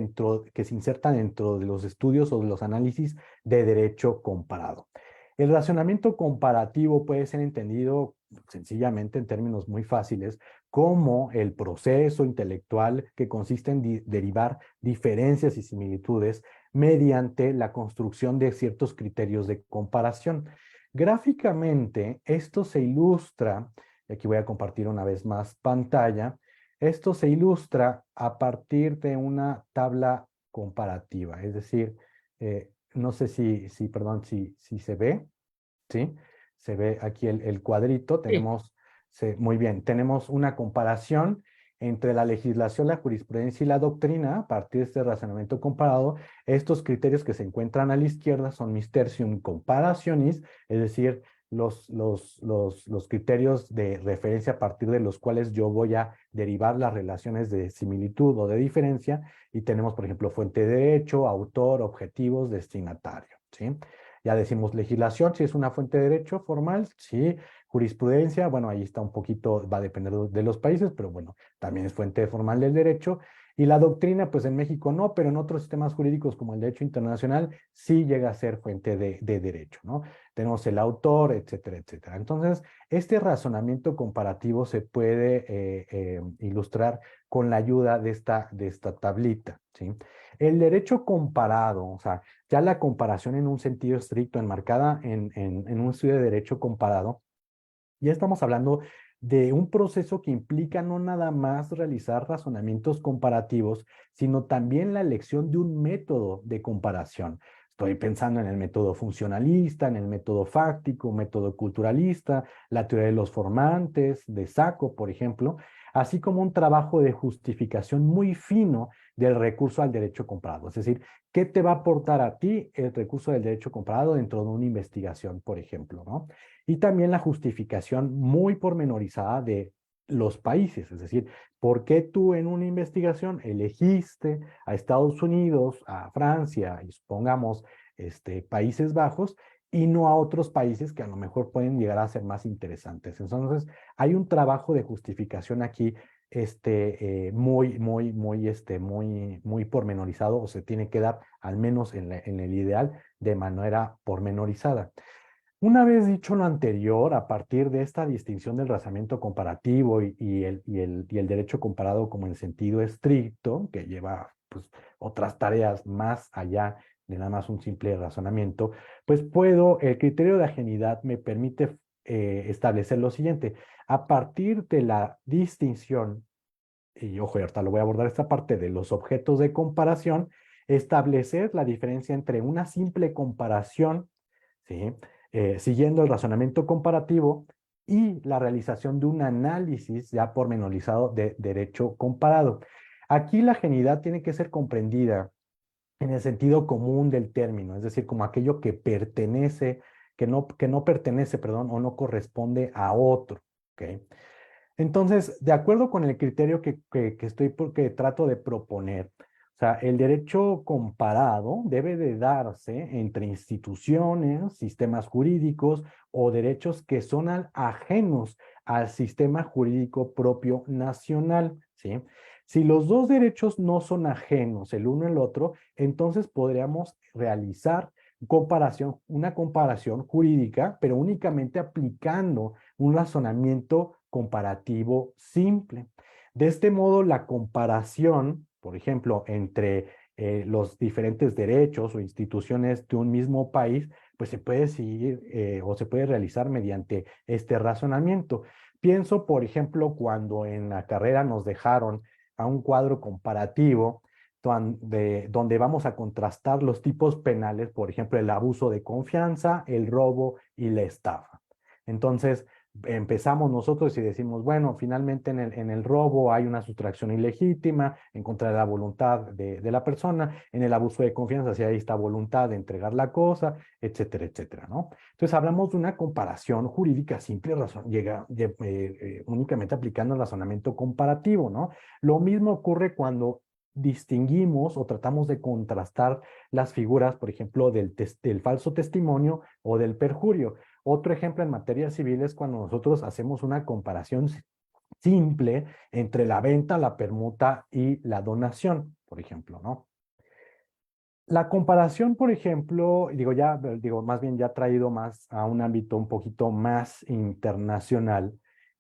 que se inserta dentro de los estudios o de los análisis de derecho comparado. El razonamiento comparativo puede ser entendido sencillamente en términos muy fáciles como el proceso intelectual que consiste en derivar diferencias y similitudes mediante la construcción de ciertos criterios de comparación. Gráficamente, esto se ilustra, y aquí voy a compartir una vez más pantalla, esto se ilustra a partir de una tabla comparativa, es decir, no sé perdón, si se ve, ¿sí? Se ve aquí el cuadrito, Sí. muy bien, tenemos una comparación entre la legislación, la jurisprudencia y la doctrina a partir de este razonamiento comparado. Estos criterios que se encuentran a la izquierda son mis tertium comparationis, es decir, los criterios de referencia a partir de los cuales yo voy a derivar las relaciones de similitud o de diferencia, y tenemos, por ejemplo, fuente de derecho, autor, objetivos, destinatario, ¿sí? Ya decimos legislación, si es una fuente de derecho formal, sí. Jurisprudencia, bueno, ahí está un poquito, va a depender de los países, pero bueno, también es fuente formal del derecho. Y la doctrina, pues en México no, pero en otros sistemas jurídicos como el derecho internacional sí llega a ser fuente de derecho, ¿no? Tenemos el autor, etcétera, etcétera. Entonces, este razonamiento comparativo se puede ilustrar con la ayuda de esta tablita, ¿sí? El derecho comparado, o sea, ya la comparación en un sentido estricto, enmarcada en un estudio de derecho comparado, ya estamos hablando de un proceso que implica no nada más realizar razonamientos comparativos, sino también la elección de un método de comparación. Estoy pensando en el método funcionalista, en el método fáctico, método culturalista, la teoría de los formantes, de Sacco, por ejemplo, así como un trabajo de justificación muy fino del recurso al derecho comparado. Es decir, ¿qué te va a aportar a ti el recurso del derecho comparado dentro de una investigación, por ejemplo, ¿no? Y también la justificación muy pormenorizada de los países, es decir, ¿por qué tú en una investigación elegiste a Estados Unidos, a Francia y supongamos Países Bajos y no a otros países que a lo mejor pueden llegar a ser más interesantes? Entonces, hay un trabajo de justificación aquí muy pormenorizado, o se tiene que dar, al menos en el ideal, de manera pormenorizada. Una vez dicho lo anterior, a partir de esta distinción del razonamiento comparativo y el derecho comparado como en sentido estricto, que lleva pues, otras tareas más allá de nada más un simple razonamiento, pues el criterio de ajenidad me permite establecer lo siguiente. A partir de la distinción, y ojo, y ahorita lo voy a abordar esta parte de los objetos de comparación, establecer la diferencia entre una simple comparación, ¿sí? Siguiendo el razonamiento comparativo y la realización de un análisis ya pormenorizado de derecho comparado. Aquí la ajenidad tiene que ser comprendida en el sentido común del término, es decir, como aquello que pertenece, que no pertenece, perdón, o no corresponde a otro, ¿ok? Entonces, de acuerdo con el criterio que trato de proponer, o sea, el derecho comparado debe de darse entre instituciones, sistemas jurídicos o derechos que son ajenos al sistema jurídico propio nacional, ¿sí? Si los dos derechos no son ajenos el uno al otro, entonces podríamos realizar una comparación jurídica, pero únicamente aplicando un razonamiento comparativo simple. De este modo, la comparación, por ejemplo, entre los diferentes derechos o instituciones de un mismo país, pues se puede seguir o se puede realizar mediante este razonamiento. Pienso, por ejemplo, cuando en la carrera nos dejaron a un cuadro comparativo donde vamos a contrastar los tipos penales, por ejemplo, el abuso de confianza, el robo y la estafa. Entonces, empezamos nosotros y decimos, bueno, finalmente en el robo hay una sustracción ilegítima en contra de la voluntad de la persona, en el abuso de confianza si hay esta voluntad de entregar la cosa, etcétera, etcétera, ¿no? Entonces hablamos de una comparación jurídica simple, únicamente aplicando el razonamiento comparativo, ¿no? Lo mismo ocurre cuando distinguimos o tratamos de contrastar las figuras, por ejemplo, del falso testimonio o del perjurio. Otro ejemplo en materia civil es cuando nosotros hacemos una comparación simple entre la venta, la permuta y la donación, por ejemplo, ¿no? La comparación, por ejemplo, digo, más bien ya traído más a un ámbito un poquito más internacional,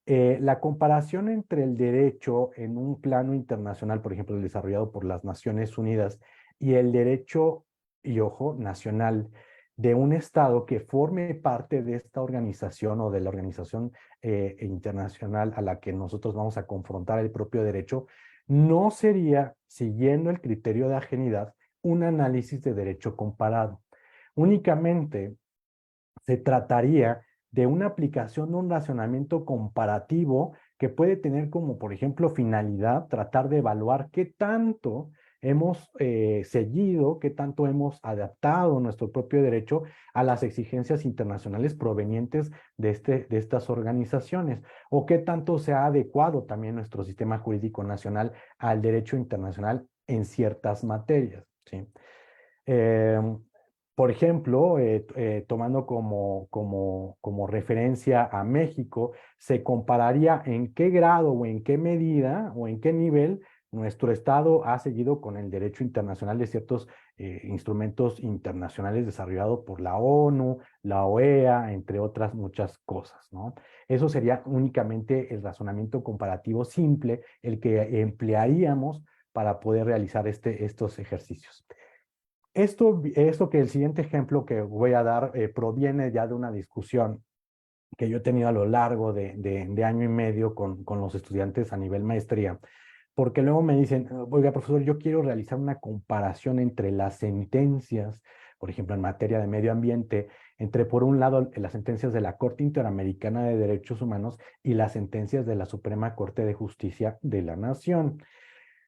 la comparación entre el derecho en un plano internacional, por ejemplo, el desarrollado por las Naciones Unidas, y el derecho, y ojo, nacional de un Estado que forme parte de esta organización o de la organización internacional a la que nosotros vamos a confrontar el propio derecho, no sería, siguiendo el criterio de ajenidad, un análisis de derecho comparado. Únicamente se trataría de una aplicación de un razonamiento comparativo que puede tener como, por ejemplo, finalidad tratar de evaluar qué tanto hemos seguido, qué tanto hemos adaptado nuestro propio derecho a las exigencias internacionales provenientes de estas organizaciones, o qué tanto se ha adecuado también nuestro sistema jurídico nacional al derecho internacional en ciertas materias, ¿sí? Eh, por ejemplo, tomando como referencia a México, se compararía en qué grado o en qué medida o en qué nivel nuestro Estado ha seguido con el derecho internacional de ciertos instrumentos internacionales desarrollados por la ONU, la OEA, entre otras muchas cosas, ¿no? Eso sería únicamente el razonamiento comparativo simple, el que emplearíamos para poder realizar estos ejercicios. Esto que el siguiente ejemplo que voy a dar proviene ya de una discusión que yo he tenido a lo largo de año y medio con los estudiantes a nivel maestría, porque luego me dicen, oiga, profesor, yo quiero realizar una comparación entre las sentencias, por ejemplo, en materia de medio ambiente, entre, por un lado, las sentencias de la Corte Interamericana de Derechos Humanos y las sentencias de la Suprema Corte de Justicia de la Nación.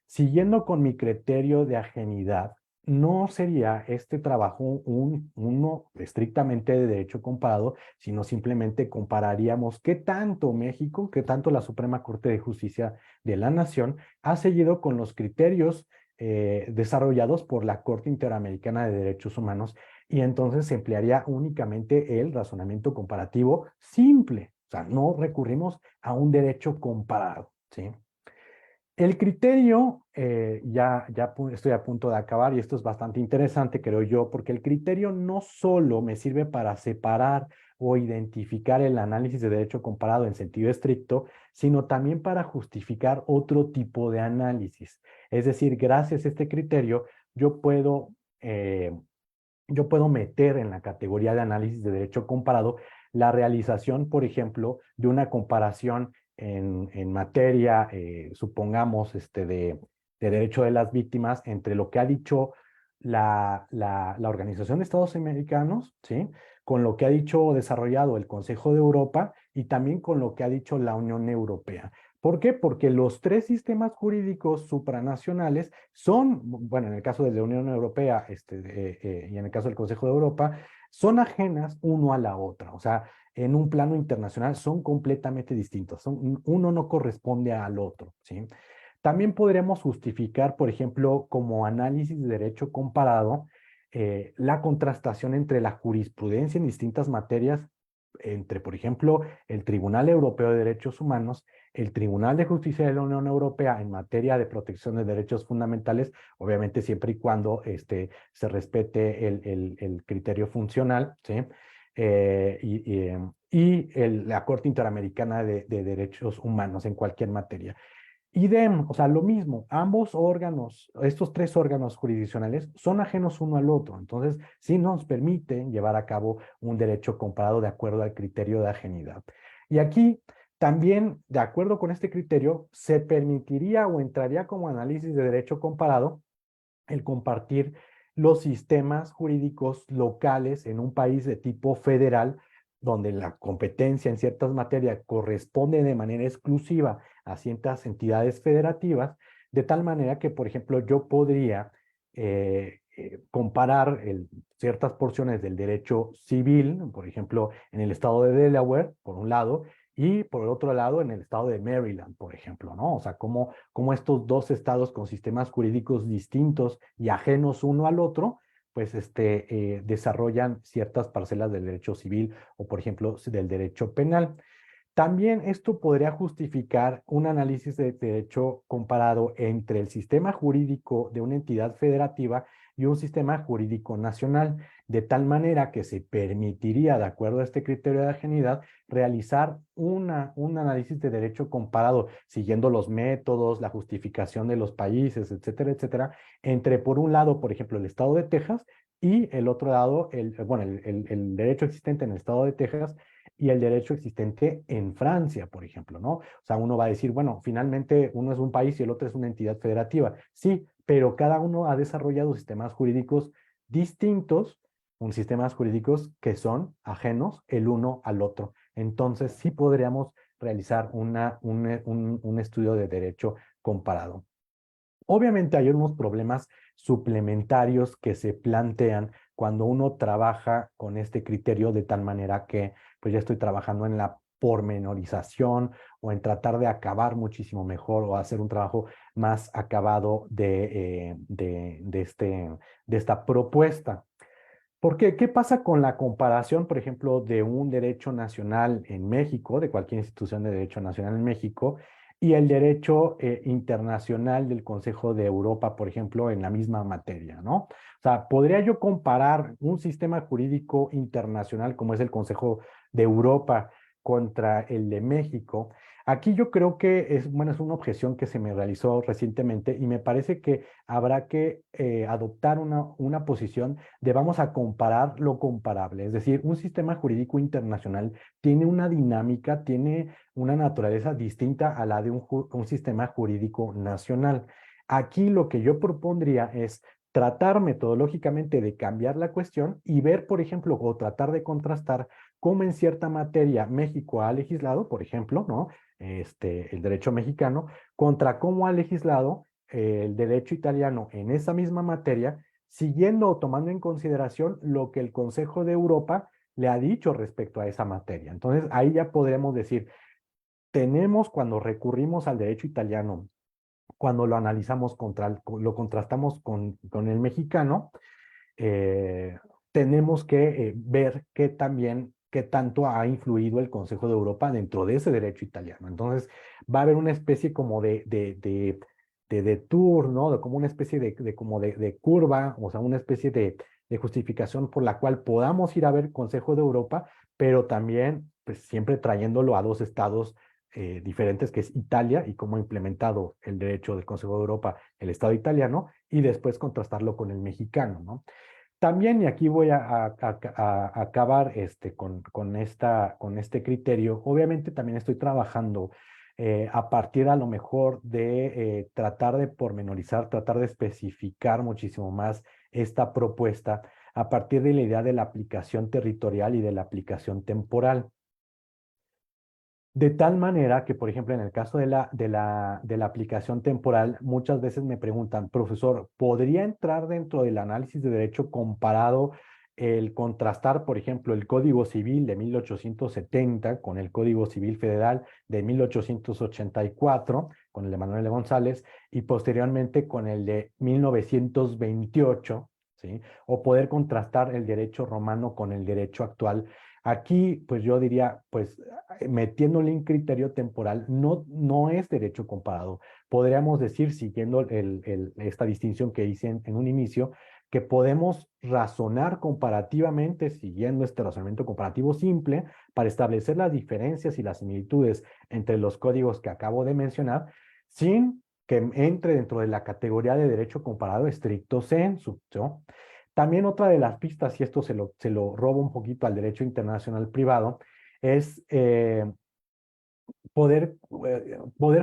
Siguiendo con mi criterio de ajenidad, no sería este trabajo uno estrictamente de derecho comparado, sino simplemente compararíamos qué tanto México, qué tanto la Suprema Corte de Justicia de la Nación ha seguido con los criterios desarrollados por la Corte Interamericana de Derechos Humanos, y entonces se emplearía únicamente el razonamiento comparativo simple. O sea, no recurrimos a un derecho comparado, ¿sí? El criterio, estoy a punto de acabar y esto es bastante interesante, creo yo, porque el criterio no solo me sirve para separar o identificar el análisis de derecho comparado en sentido estricto, sino también para justificar otro tipo de análisis. Es decir, gracias a este criterio, yo puedo, eh, yo puedo meter en la categoría de análisis de derecho comparado la realización, por ejemplo, de una comparación en materia, supongamos, de derecho de las víctimas entre lo que ha dicho la Organización de Estados Americanos, ¿sí? Con lo que ha dicho o desarrollado el Consejo de Europa y también con lo que ha dicho la Unión Europea. ¿Por qué? Porque los tres sistemas jurídicos supranacionales son, bueno, en el caso de la Unión Europea y en el caso del Consejo de Europa, son ajenas uno a la otra. O sea, en un plano internacional son completamente distintos. Uno no corresponde al otro, ¿sí? También podremos justificar, por ejemplo, como análisis de derecho comparado, la contrastación entre la jurisprudencia en distintas materias, entre, por ejemplo, el Tribunal Europeo de Derechos Humanos, el Tribunal de Justicia de la Unión Europea en materia de protección de derechos fundamentales, obviamente siempre y cuando se respete el criterio funcional, ¿sí? La Corte Interamericana de Derechos Humanos en cualquier materia. Idem, o sea, lo mismo, ambos órganos, estos tres órganos jurisdiccionales son ajenos uno al otro, entonces sí nos permiten llevar a cabo un derecho comparado de acuerdo al criterio de ajenidad. Y aquí también, de acuerdo con este criterio, se permitiría o entraría como análisis de derecho comparado el compartir los sistemas jurídicos locales en un país de tipo federal, donde la competencia en ciertas materias corresponde de manera exclusiva a ciertas entidades federativas, de tal manera que, por ejemplo, yo podría comparar ciertas porciones del derecho civil, por ejemplo, en el estado de Delaware, por un lado, y por el otro lado en el estado de Maryland, por ejemplo, ¿no? O sea, cómo estos dos estados con sistemas jurídicos distintos y ajenos uno al otro, pues desarrollan ciertas parcelas del derecho civil o, por ejemplo, del derecho penal. También esto podría justificar un análisis de derecho comparado entre el sistema jurídico de una entidad federativa y un sistema jurídico nacional, de tal manera que se permitiría, de acuerdo a este criterio de ajenidad, realizar un análisis de derecho comparado, siguiendo los métodos, la justificación de los países, etcétera, etcétera, entre, por un lado, por ejemplo, el estado de Texas y el otro lado, el derecho existente en el estado de Texas y el derecho existente en Francia, por ejemplo, ¿no? O sea, uno va a decir, bueno, finalmente uno es un país y el otro es una entidad federativa. Sí, pero cada uno ha desarrollado sistemas jurídicos distintos, sistemas jurídicos que son ajenos el uno al otro. Entonces, sí podríamos realizar un estudio de derecho comparado. Obviamente hay unos problemas suplementarios que se plantean cuando uno trabaja con este criterio de tal manera que pues ya estoy trabajando en la pormenorización o en tratar de acabar muchísimo mejor o hacer un trabajo más acabado de esta propuesta. ¿Por qué? ¿Qué pasa con la comparación, por ejemplo, de un derecho nacional en México, de cualquier institución de derecho nacional en México, y el derecho internacional del Consejo de Europa, por ejemplo, en la misma materia, ¿no? O sea, ¿podría yo comparar un sistema jurídico internacional como es el Consejo de Europa contra el de México? Aquí yo creo que es, bueno, es una objeción que se me realizó recientemente y me parece que habrá que adoptar una posición de vamos a comparar lo comparable. Es decir, un sistema jurídico internacional tiene una dinámica, tiene una naturaleza distinta a la de un sistema jurídico nacional. Aquí lo que yo propondría es tratar metodológicamente de cambiar la cuestión y ver, por ejemplo, o tratar de contrastar cómo en cierta materia México ha legislado, por ejemplo, ¿no? El derecho mexicano, contra cómo ha legislado el derecho italiano en esa misma materia, siguiendo o tomando en consideración lo que el Consejo de Europa le ha dicho respecto a esa materia. Entonces, ahí ya podremos decir, tenemos cuando recurrimos al derecho italiano, cuando lo analizamos lo contrastamos con el mexicano, eh, tenemos que ver qué tanto ha influido el Consejo de Europa dentro de ese derecho italiano. Entonces, va a haber una especie como de tour, ¿no? Como una especie de curva, o sea, una especie de justificación por la cual podamos ir a ver Consejo de Europa, pero también, pues, siempre trayéndolo a dos estados diferentes, que es Italia y cómo ha implementado el derecho del Consejo de Europa el Estado italiano, y después contrastarlo con el mexicano, ¿no? También, y aquí voy a acabar con este criterio, obviamente también estoy trabajando a partir a lo mejor de tratar de pormenorizar, tratar de especificar muchísimo más esta propuesta a partir de la idea de la aplicación territorial y de la aplicación temporal. De tal manera que, por ejemplo, en el caso de la aplicación temporal, muchas veces me preguntan, profesor, ¿podría entrar dentro del análisis de derecho comparado el contrastar, por ejemplo, el Código Civil de 1870 con el Código Civil Federal de 1884, con el de Manuel de González, y posteriormente con el de 1928, ¿sí? O poder contrastar el derecho romano con el derecho actual? Aquí, pues yo diría, pues metiéndole un criterio temporal, no es derecho comparado. Podríamos decir, siguiendo esta distinción que hice en un inicio, que podemos razonar comparativamente, siguiendo este razonamiento comparativo simple, para establecer las diferencias y las similitudes entre los códigos que acabo de mencionar, sin que entre dentro de la categoría de derecho comparado estricto sensu, ¿no? También otra de las pistas, y esto se lo robo un poquito al derecho internacional privado, es poder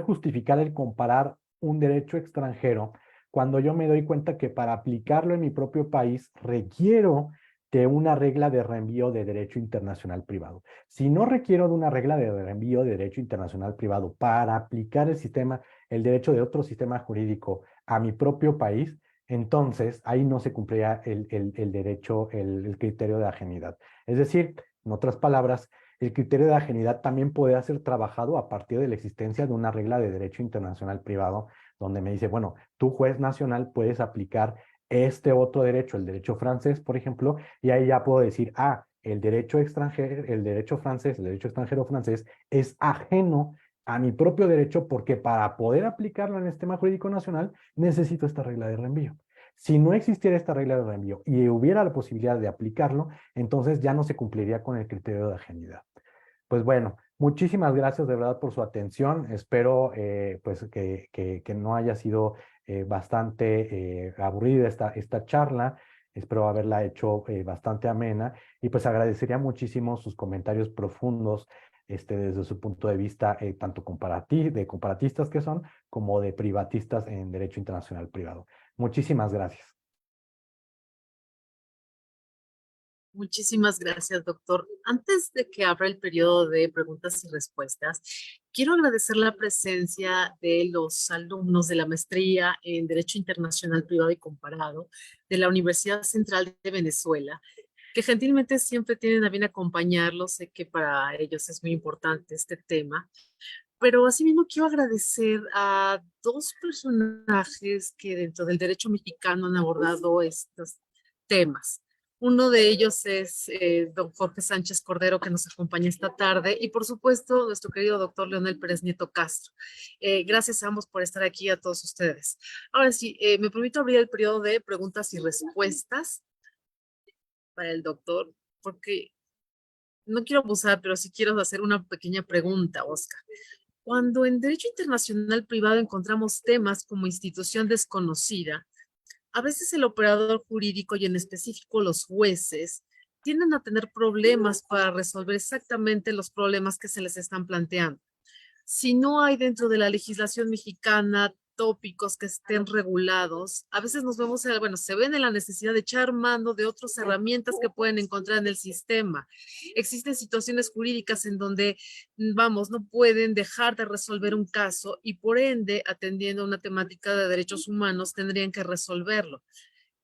justificar el comparar un derecho extranjero cuando yo me doy cuenta que para aplicarlo en mi propio país requiero de una regla de reenvío de derecho internacional privado. Si no requiero de una regla de reenvío de derecho internacional privado para aplicar el derecho de otro sistema jurídico a mi propio país, entonces ahí no se cumplirá el derecho, el criterio de ajenidad. Es decir, en otras palabras, el criterio de ajenidad también puede ser trabajado a partir de la existencia de una regla de derecho internacional privado, donde me dice, bueno, tú juez nacional puedes aplicar este otro derecho, el derecho francés, por ejemplo, y ahí ya puedo decir, el derecho extranjero, el derecho francés, el derecho extranjero francés es ajeno a mi propio derecho porque para poder aplicarlo en el sistema jurídico nacional necesito esta regla de reenvío. Si no existiera esta regla de reenvío y hubiera la posibilidad de aplicarlo, entonces ya no se cumpliría con el criterio de ajenidad. Pues bueno, muchísimas gracias de verdad por su atención. Espero pues que no haya sido bastante aburrida esta charla. Espero haberla hecho bastante amena y pues agradecería muchísimo sus comentarios profundos desde su punto de vista, tanto de comparatistas que son, como de privatistas en Derecho Internacional Privado. Muchísimas gracias. Muchísimas gracias, doctor. Antes de que abra el periodo de preguntas y respuestas, quiero agradecer la presencia de los alumnos de la maestría en Derecho Internacional Privado y Comparado de la Universidad Central de Venezuela, que gentilmente siempre tienen a bien acompañarlos. Sé que para ellos es muy importante este tema, pero asimismo quiero agradecer a dos personajes que dentro del derecho mexicano han abordado estos temas. Uno de ellos es don Jorge Sánchez Cordero, que nos acompaña esta tarde, y por supuesto nuestro querido doctor Leonel Pérez Nieto Castro. Gracias a ambos por estar aquí, a todos ustedes. Ahora sí, me permito abrir el periodo de preguntas y respuestas para el doctor, porque no quiero abusar, pero sí quiero hacer una pequeña pregunta, Oscar. Cuando en derecho internacional privado encontramos temas como institución desconocida, a veces el operador jurídico y en específico los jueces tienden a tener problemas para resolver exactamente los problemas que se les están planteando. Si no hay dentro de la legislación mexicana tópicos que estén regulados, a veces nos vemos, bueno, se ven en la necesidad de echar mano de otras herramientas que pueden encontrar en el sistema. Existen situaciones jurídicas en donde, vamos, no pueden dejar de resolver un caso y por ende, atendiendo a una temática de derechos humanos, tendrían que resolverlo.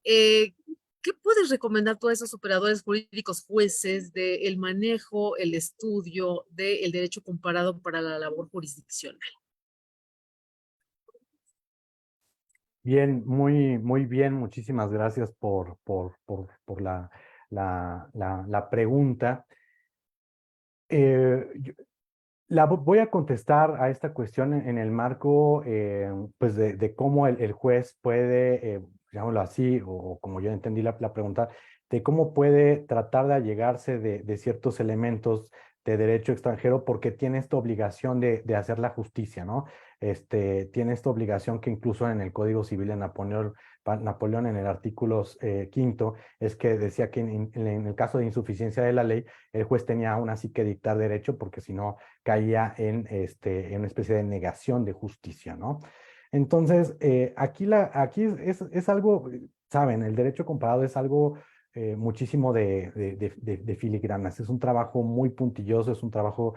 Eh, ¿Qué puedes recomendar tú a esos operadores jurídicos, jueces, del manejo, el estudio del derecho comparado para la labor jurisdiccional? Bien, muy bien. Muchísimas gracias por la pregunta. Yo voy a contestar a esta cuestión en el marco pues de cómo el juez puede, digámoslo así, o como yo entendí la pregunta, de cómo puede tratar de allegarse de ciertos elementos de derecho extranjero porque tiene esta obligación de hacer la justicia, ¿no? Tiene esta obligación que incluso en el Código Civil de Napoleón en el artículo quinto, es que decía que en el caso de insuficiencia de la ley, el juez tenía aún así que dictar derecho porque si no caía en una especie de negación de justicia, ¿no? Entonces, aquí es algo, saben, el derecho comparado es algo muchísimo de filigranas, es un trabajo muy puntilloso, es un trabajo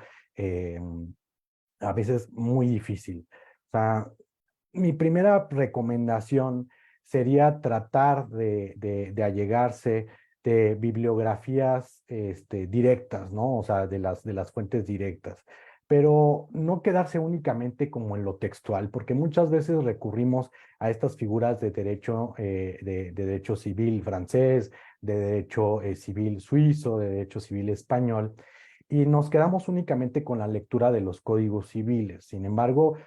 a veces muy difícil. O sea, mi primera recomendación sería tratar de allegarse de bibliografías directas, ¿no? O sea, de las fuentes directas, pero no quedarse únicamente como en lo textual, porque muchas veces recurrimos a estas figuras de derecho, de derecho civil francés, de derecho civil suizo, de derecho civil español, y nos quedamos únicamente con la lectura de los códigos civiles. Sin embargo,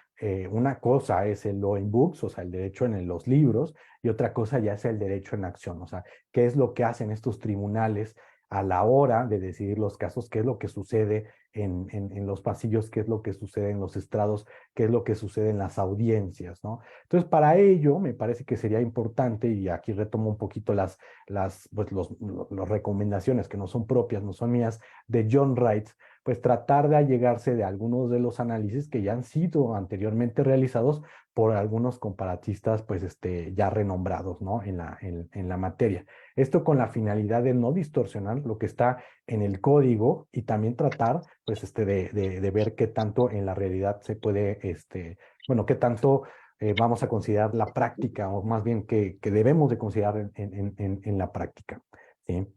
una cosa es el law in books, o sea, el derecho en los libros, y otra cosa ya es el derecho en acción, o sea, qué es lo que hacen estos tribunales a la hora de decidir los casos, qué es lo que sucede en los pasillos, qué es lo que sucede en los estrados, qué es lo que sucede en las audiencias, ¿no? Entonces, para ello, me parece que sería importante, y aquí retomo un poquito pues los recomendaciones que no son propias, no son mías, de John Wright, pues tratar de allegarse de algunos de los análisis que ya han sido anteriormente realizados por algunos comparatistas, pues ya renombrados, ¿no? En la materia. Esto con la finalidad de no distorsionar lo que está en el código y también tratar, pues, de ver qué tanto en la realidad se puede, bueno, qué tanto vamos a considerar la práctica, o más bien que debemos de considerar en la práctica, ¿sí?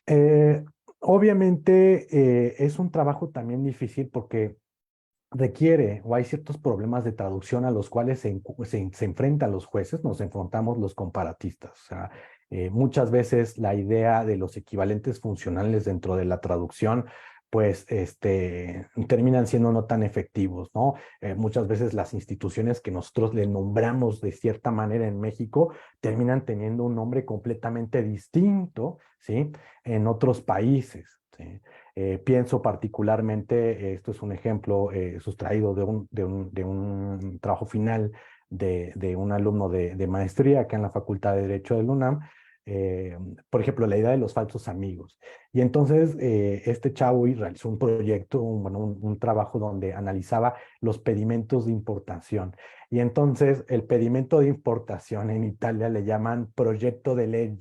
Eh, Obviamente es un trabajo también difícil porque requiere o hay ciertos problemas de traducción a los cuales se enfrentan los jueces, nos enfrentamos los comparatistas. O sea, Muchas veces la idea de los equivalentes funcionales dentro de la traducción pues terminan siendo no tan efectivos, ¿no? Muchas veces las instituciones que nosotros le nombramos de cierta manera en México terminan teniendo un nombre completamente distinto, ¿sí? En otros países, ¿sí? Pienso particularmente, esto es un ejemplo sustraído de un trabajo final de un alumno de maestría acá en la Facultad de Derecho del UNAM, por ejemplo, la idea de los falsos amigos. Y entonces este chavo realizó un proyecto, un trabajo donde analizaba los pedimentos de importación. Y entonces el pedimento de importación en Italia le llaman proyecto de ley.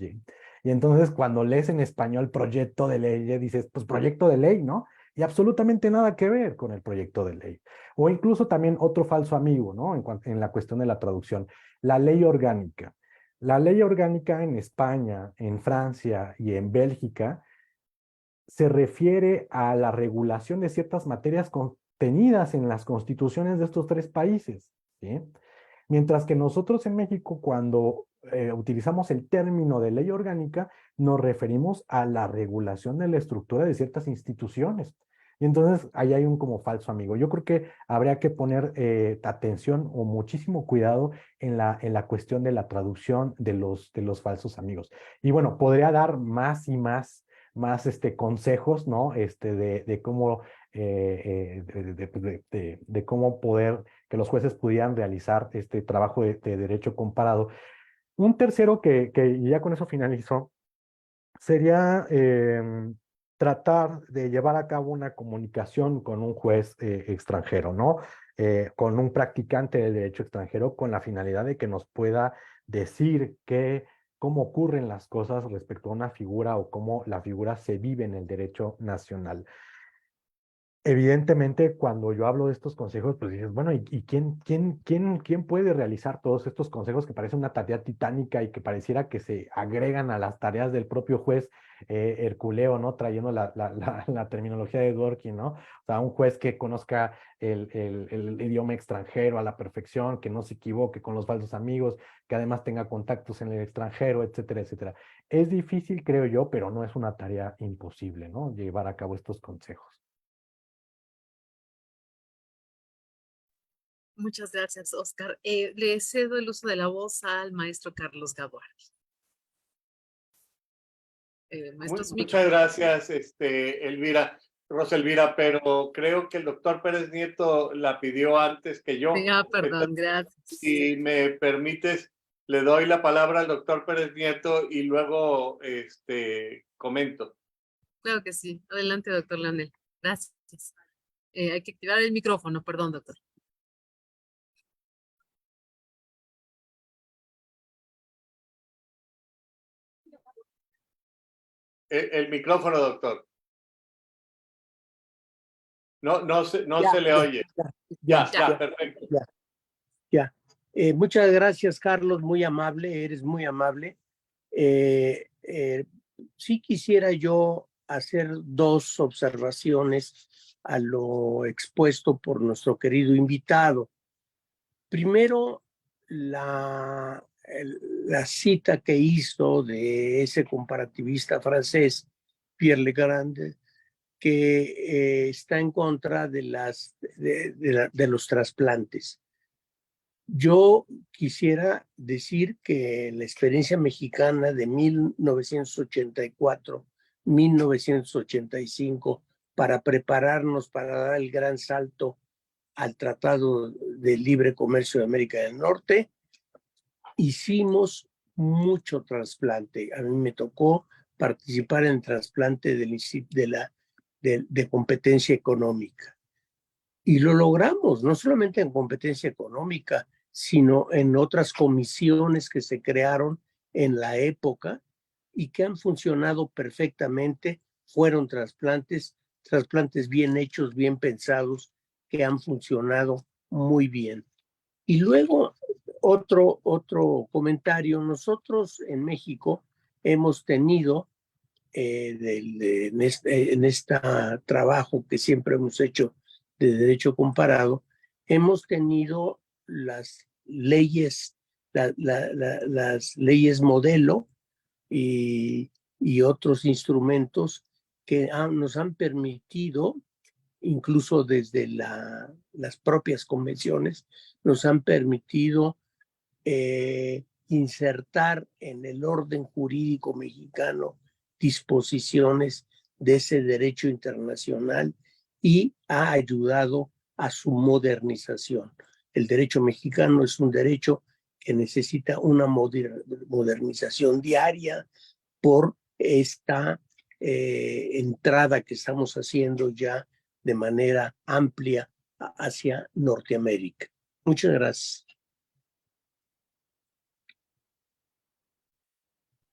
Y entonces cuando lees en español proyecto de ley, dices, pues proyecto de ley, ¿no? Y absolutamente nada que ver con el proyecto de ley. O incluso también otro falso amigo, ¿no? En la cuestión de la traducción, la ley orgánica. La ley orgánica en España, en Francia y en Bélgica se refiere a la regulación de ciertas materias contenidas en las constituciones de estos tres países, ¿sí? Mientras que nosotros en México, cuando utilizamos el término de ley orgánica, nos referimos a la regulación de la estructura de ciertas instituciones. Y entonces ahí hay un como falso amigo. Yo creo que habría que poner atención o muchísimo cuidado en la cuestión de la traducción de los falsos amigos. Y bueno, podría dar más y más consejos, ¿no? De cómo, de cómo poder, que los jueces pudieran realizar este trabajo de derecho comparado. Un tercero que ya con eso finalizó, sería tratar de llevar a cabo una comunicación con un juez extranjero, ¿no? Con un practicante del derecho extranjero, con la finalidad de que nos pueda decir cómo ocurren las cosas respecto a una figura o cómo la figura se vive en el derecho nacional. Evidentemente, cuando yo hablo de estos consejos, pues dices, bueno, ¿y quién puede realizar todos estos consejos que parece una tarea titánica y que pareciera que se agregan a las tareas del propio juez Herculeo, ¿no? Trayendo la terminología de Dworkin, ¿no? O sea, un juez que conozca el idioma extranjero a la perfección, que no se equivoque con los falsos amigos, que además tenga contactos en el extranjero, etcétera, etcétera. Es difícil, creo yo, pero no es una tarea imposible, ¿no? Llevar a cabo estos consejos. Muchas gracias, Oscar. Le cedo el uso de la voz al maestro Carlos Gaduardi. Maestro, su Muchas micrófono. gracias, Elvira, Rosa Elvira, pero creo que el doctor Pérez Nieto la pidió antes que yo. Perdón, gracias. Si me permites, le doy la palabra al doctor Pérez Nieto y luego comento. Claro que sí. Adelante, doctor Leonel. Gracias. Hay que activar el micrófono, perdón, doctor. El micrófono, doctor. No se le oye. Ya, perfecto. Ya. Muchas gracias, Carlos, muy amable, eres muy amable. Sí quisiera yo hacer dos observaciones a lo expuesto por nuestro querido invitado. Primero, la cita que hizo de ese comparativista francés, Pierre Legrand, que está en contra de los trasplantes. Yo quisiera decir que la experiencia mexicana de 1984, 1985, para prepararnos para dar el gran salto al Tratado de Libre Comercio de América del Norte, hicimos mucho trasplante. A mí me tocó participar en el trasplante de competencia económica. Y lo logramos, no solamente en competencia económica, sino en otras comisiones que se crearon en la época y que han funcionado perfectamente. Fueron trasplantes bien hechos, bien pensados, que han funcionado muy bien. Y luego otro comentario. Nosotros en México hemos tenido, en este trabajo que siempre hemos hecho de derecho comparado, hemos tenido las leyes modelo y otros instrumentos que nos han permitido, incluso desde las propias convenciones, nos han permitido insertar en el orden jurídico mexicano disposiciones de ese derecho internacional y ha ayudado a su modernización. El derecho mexicano es un derecho que necesita una modernización diaria por esta entrada que estamos haciendo ya de manera amplia hacia Norteamérica. Muchas gracias.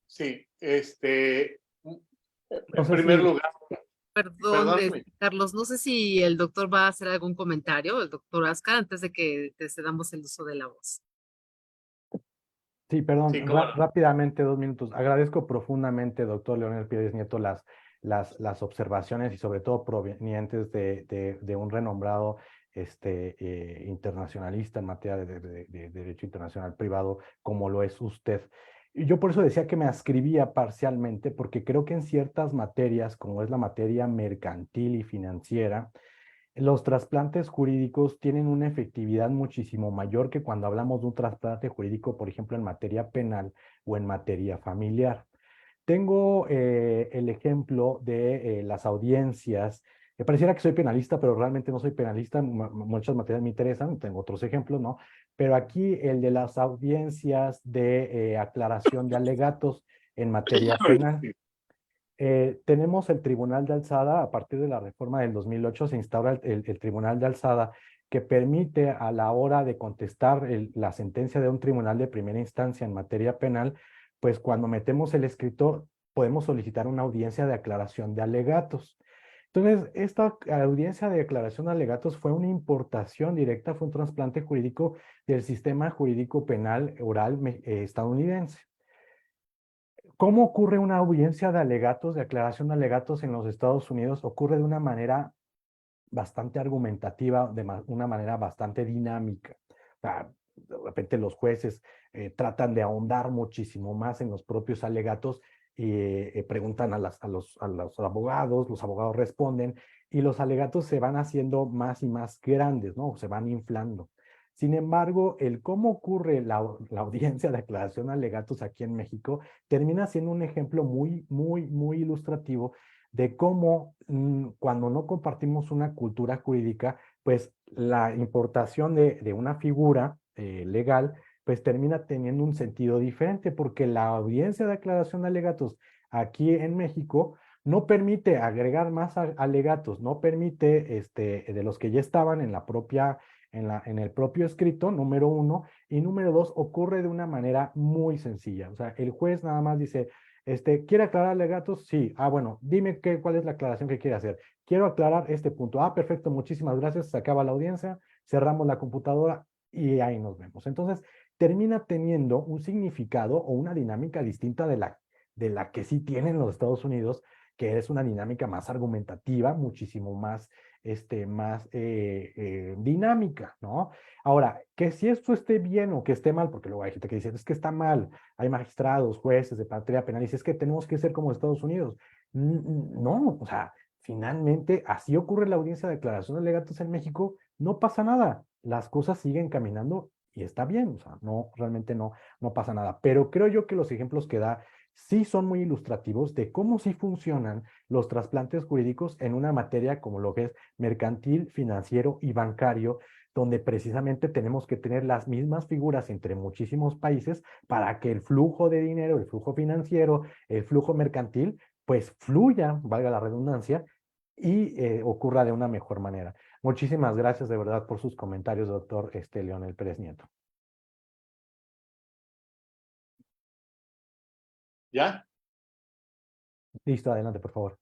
Sí, No en sé primer si, lugar, Perdón, perdón, Carlos, no sé si el doctor va a hacer algún comentario, el doctor Ascar, antes de que te cedamos el uso de la voz. sí, perdón, sí, cómo no. rápidamente, 2 minutos. Agradezco profundamente, doctor Leonel Pérez Nieto, las observaciones y sobre todo provenientes de un renombrado internacionalista en materia de derecho internacional privado, como lo es usted. Y yo por eso decía que me ascribía parcialmente, porque creo que en ciertas materias, como es la materia mercantil y financiera, los trasplantes jurídicos tienen una efectividad muchísimo mayor que cuando hablamos de un trasplante jurídico, por ejemplo, en materia penal o en materia familiar. Tengo el ejemplo de las audiencias. Me pareciera que soy penalista, pero realmente no soy penalista. Muchas materias me interesan, tengo otros ejemplos, ¿no? Pero aquí el de las audiencias de aclaración de alegatos en materia penal. Tenemos el Tribunal de Alzada. A partir de la reforma del 2008 se instaura el Tribunal de Alzada, que permite a la hora de contestar la sentencia de un tribunal de primera instancia en materia penal, pues cuando metemos el escritor podemos solicitar una audiencia de aclaración de alegatos. Entonces, esta audiencia de aclaración de alegatos fue una importación directa, fue un trasplante jurídico del sistema jurídico penal oral estadounidense. ¿Cómo ocurre una audiencia de alegatos, de aclaración de alegatos en los Estados Unidos? Ocurre de una manera bastante argumentativa, de una manera bastante dinámica. O sea, de repente los jueces tratan de ahondar muchísimo más en los propios alegatos y preguntan a los abogados responden y los alegatos se van haciendo más y más grandes, ¿no? Se van inflando. Sin embargo, el cómo ocurre la audiencia de aclaración de alegatos aquí en México termina siendo un ejemplo muy, muy, muy ilustrativo de cómo cuando no compartimos una cultura jurídica, pues la importación de una figura legal, pues termina teniendo un sentido diferente, porque la audiencia de aclaración de alegatos aquí en México no permite agregar más alegatos, no permite de los que ya estaban en en el propio escrito, número uno, y número dos, ocurre de una manera muy sencilla. O sea, el juez nada más dice, ¿quiere aclarar alegatos? Sí. Ah, bueno, dime cuál es la aclaración que quiere hacer. Quiero aclarar este punto. Ah, perfecto, muchísimas gracias. Se acaba la audiencia, cerramos la computadora y ahí nos vemos. Entonces, termina teniendo un significado o una dinámica distinta de la que sí tienen los Estados Unidos, que es una dinámica más argumentativa, muchísimo más, más dinámica, ¿no? Ahora, que si esto esté bien o que esté mal, porque luego hay gente que dice, es que está mal, hay magistrados, jueces de materia penal, y dice, es que tenemos que ser como Estados Unidos. No, o sea, finalmente así ocurre la audiencia de declaración de alegatos en México, no pasa nada, las cosas siguen caminando y está bien, o sea, no, realmente no pasa nada. Pero creo yo que los ejemplos que da sí son muy ilustrativos de cómo sí funcionan los trasplantes jurídicos en una materia como lo que es mercantil, financiero y bancario, donde precisamente tenemos que tener las mismas figuras entre muchísimos países para que el flujo de dinero, el flujo financiero, el flujo mercantil, pues fluya, valga la redundancia, y ocurra de una mejor manera. Muchísimas gracias de verdad por sus comentarios, doctor Leonel Pérez Nieto. ¿Ya? Listo, adelante, por favor.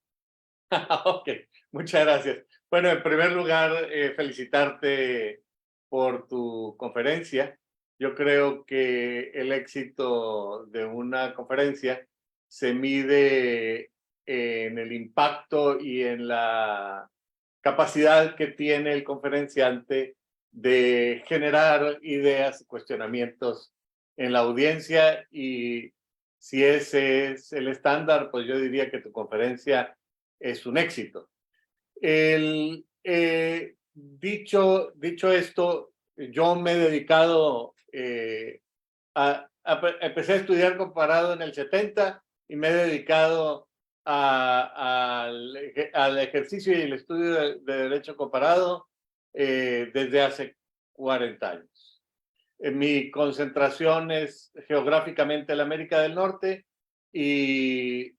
Ok, muchas gracias. Bueno, en primer lugar, felicitarte por tu conferencia. Yo creo que el éxito de una conferencia se mide en el impacto y en la capacidad que tiene el conferenciante de generar ideas y cuestionamientos en la audiencia, y Si ese es el estándar, pues yo diría que tu conferencia es un éxito. Dicho esto, yo me he dedicado empecé a estudiar comparado en el 70 y me he dedicado al ejercicio y el estudio de derecho comparado desde hace 40 años. Mi concentración es geográficamente la América del Norte y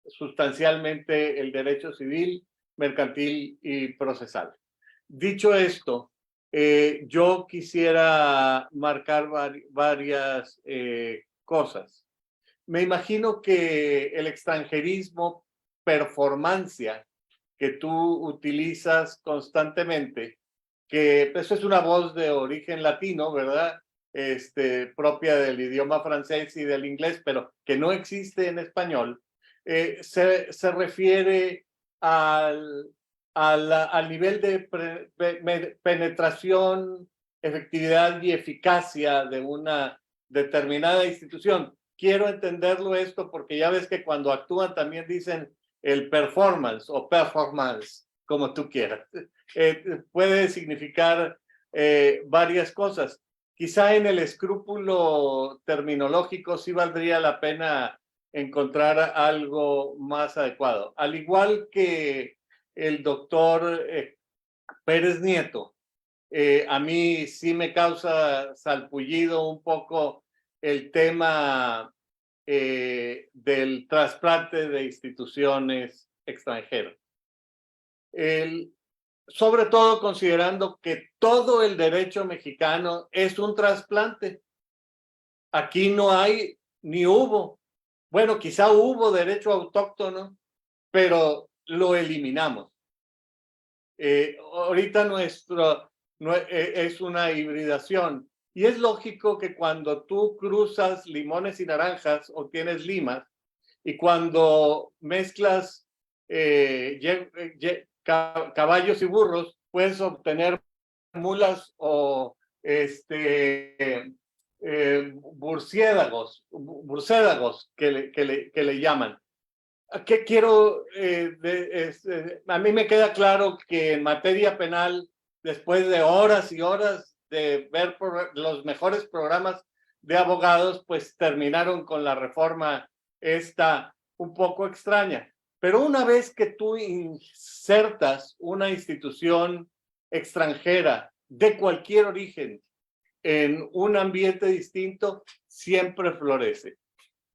sustancialmente el derecho civil, mercantil y procesal. Dicho esto, yo quisiera marcar varias cosas. Me imagino que el extranjerismo performancia que tú utilizas constantemente, que eso es una voz de origen latino, ¿verdad? Propia del idioma francés y del inglés, pero que no existe en español, se refiere al nivel de penetración, efectividad y eficacia de una determinada institución. Quiero entenderlo esto porque ya ves que cuando actúan también dicen el performance o performance, como tú quieras. Puede significar varias cosas. Quizá en el escrúpulo terminológico sí valdría la pena encontrar algo más adecuado. Al igual que el doctor Pérez Nieto, a mí sí me causa salpullido un poco el tema del trasplante de instituciones extranjeras. Sobre todo considerando que todo el derecho mexicano es un trasplante. Aquí no hay ni hubo. Bueno, quizá hubo derecho autóctono, pero lo eliminamos. Ahorita es una hibridación. Y es lógico que cuando tú cruzas limones y naranjas o tienes limas, y cuando mezclas caballos y burros, puedes obtener mulas o burciélagos que le llaman. ¿Qué quiero? A mí me queda claro que en materia penal, después de horas y horas de ver los mejores programas de abogados, pues terminaron con la reforma esta un poco extraña. Pero una vez que tú insertas una institución extranjera de cualquier origen en un ambiente distinto, siempre florece.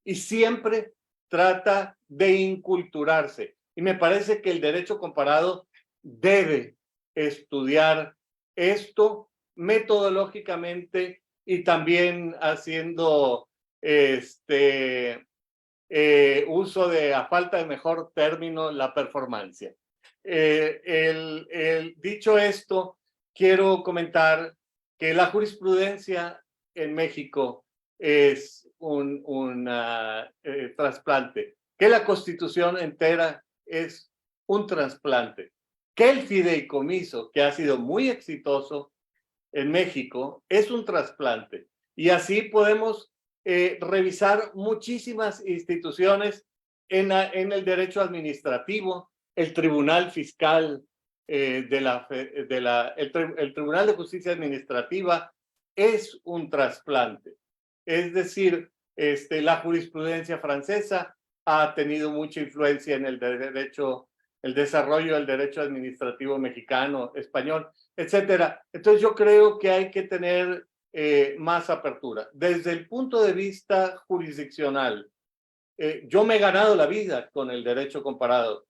Y siempre trata de inculturarse. Y me parece que el derecho comparado debe estudiar esto metodológicamente y también haciendo uso de, a falta de mejor término, la performancia. Dicho esto, quiero comentar que la jurisprudencia en México es un trasplante, que la Constitución entera es un trasplante, que el fideicomiso, que ha sido muy exitoso en México, es un trasplante. Y así podemos revisar muchísimas instituciones en el derecho administrativo, el Tribunal Fiscal, el Tribunal de Justicia Administrativa es un trasplante. Es decir, la jurisprudencia francesa ha tenido mucha influencia en el derecho, el desarrollo del derecho administrativo mexicano, español, etcétera. Entonces yo creo que hay que tener más apertura. Desde el punto de vista jurisdiccional, yo me he ganado la vida con el derecho comparado.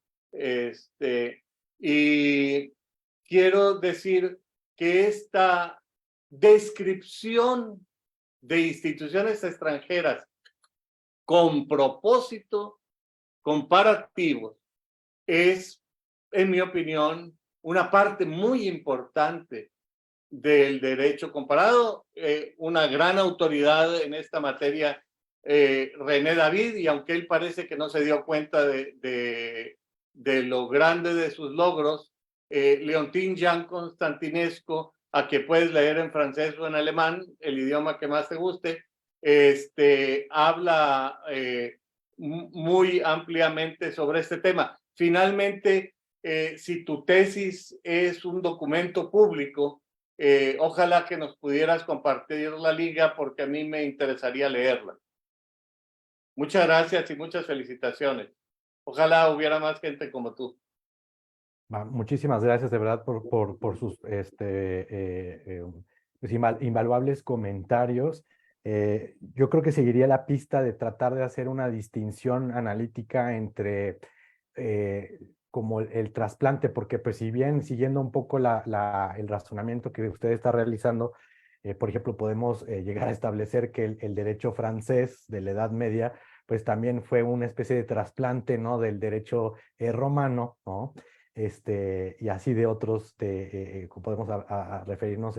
Y quiero decir que esta descripción de instituciones extranjeras con propósito comparativo es, en mi opinión, una parte muy importante del derecho comparado. Una gran autoridad en esta materia, René David, y aunque él parece que no se dio cuenta de lo grande de sus logros, Leontín Jean Constantinesco, a que puedes leer en francés o en alemán, el idioma que más te guste, habla muy ampliamente sobre este tema. Finalmente, si tu tesis es un documento público, ojalá que nos pudieras compartir la liga porque a mí me interesaría leerla. Muchas gracias y muchas felicitaciones. Ojalá hubiera más gente como tú. Muchísimas gracias de verdad por sus pues, invaluables comentarios. Yo creo que seguiría la pista de tratar de hacer una distinción analítica entre como el trasplante, porque pues si bien siguiendo un poco el razonamiento que usted está realizando, por ejemplo, podemos llegar a establecer que el derecho francés de la Edad Media pues también fue una especie de trasplante, ¿no? Del derecho romano, ¿no? Y así de otros, podemos referirnos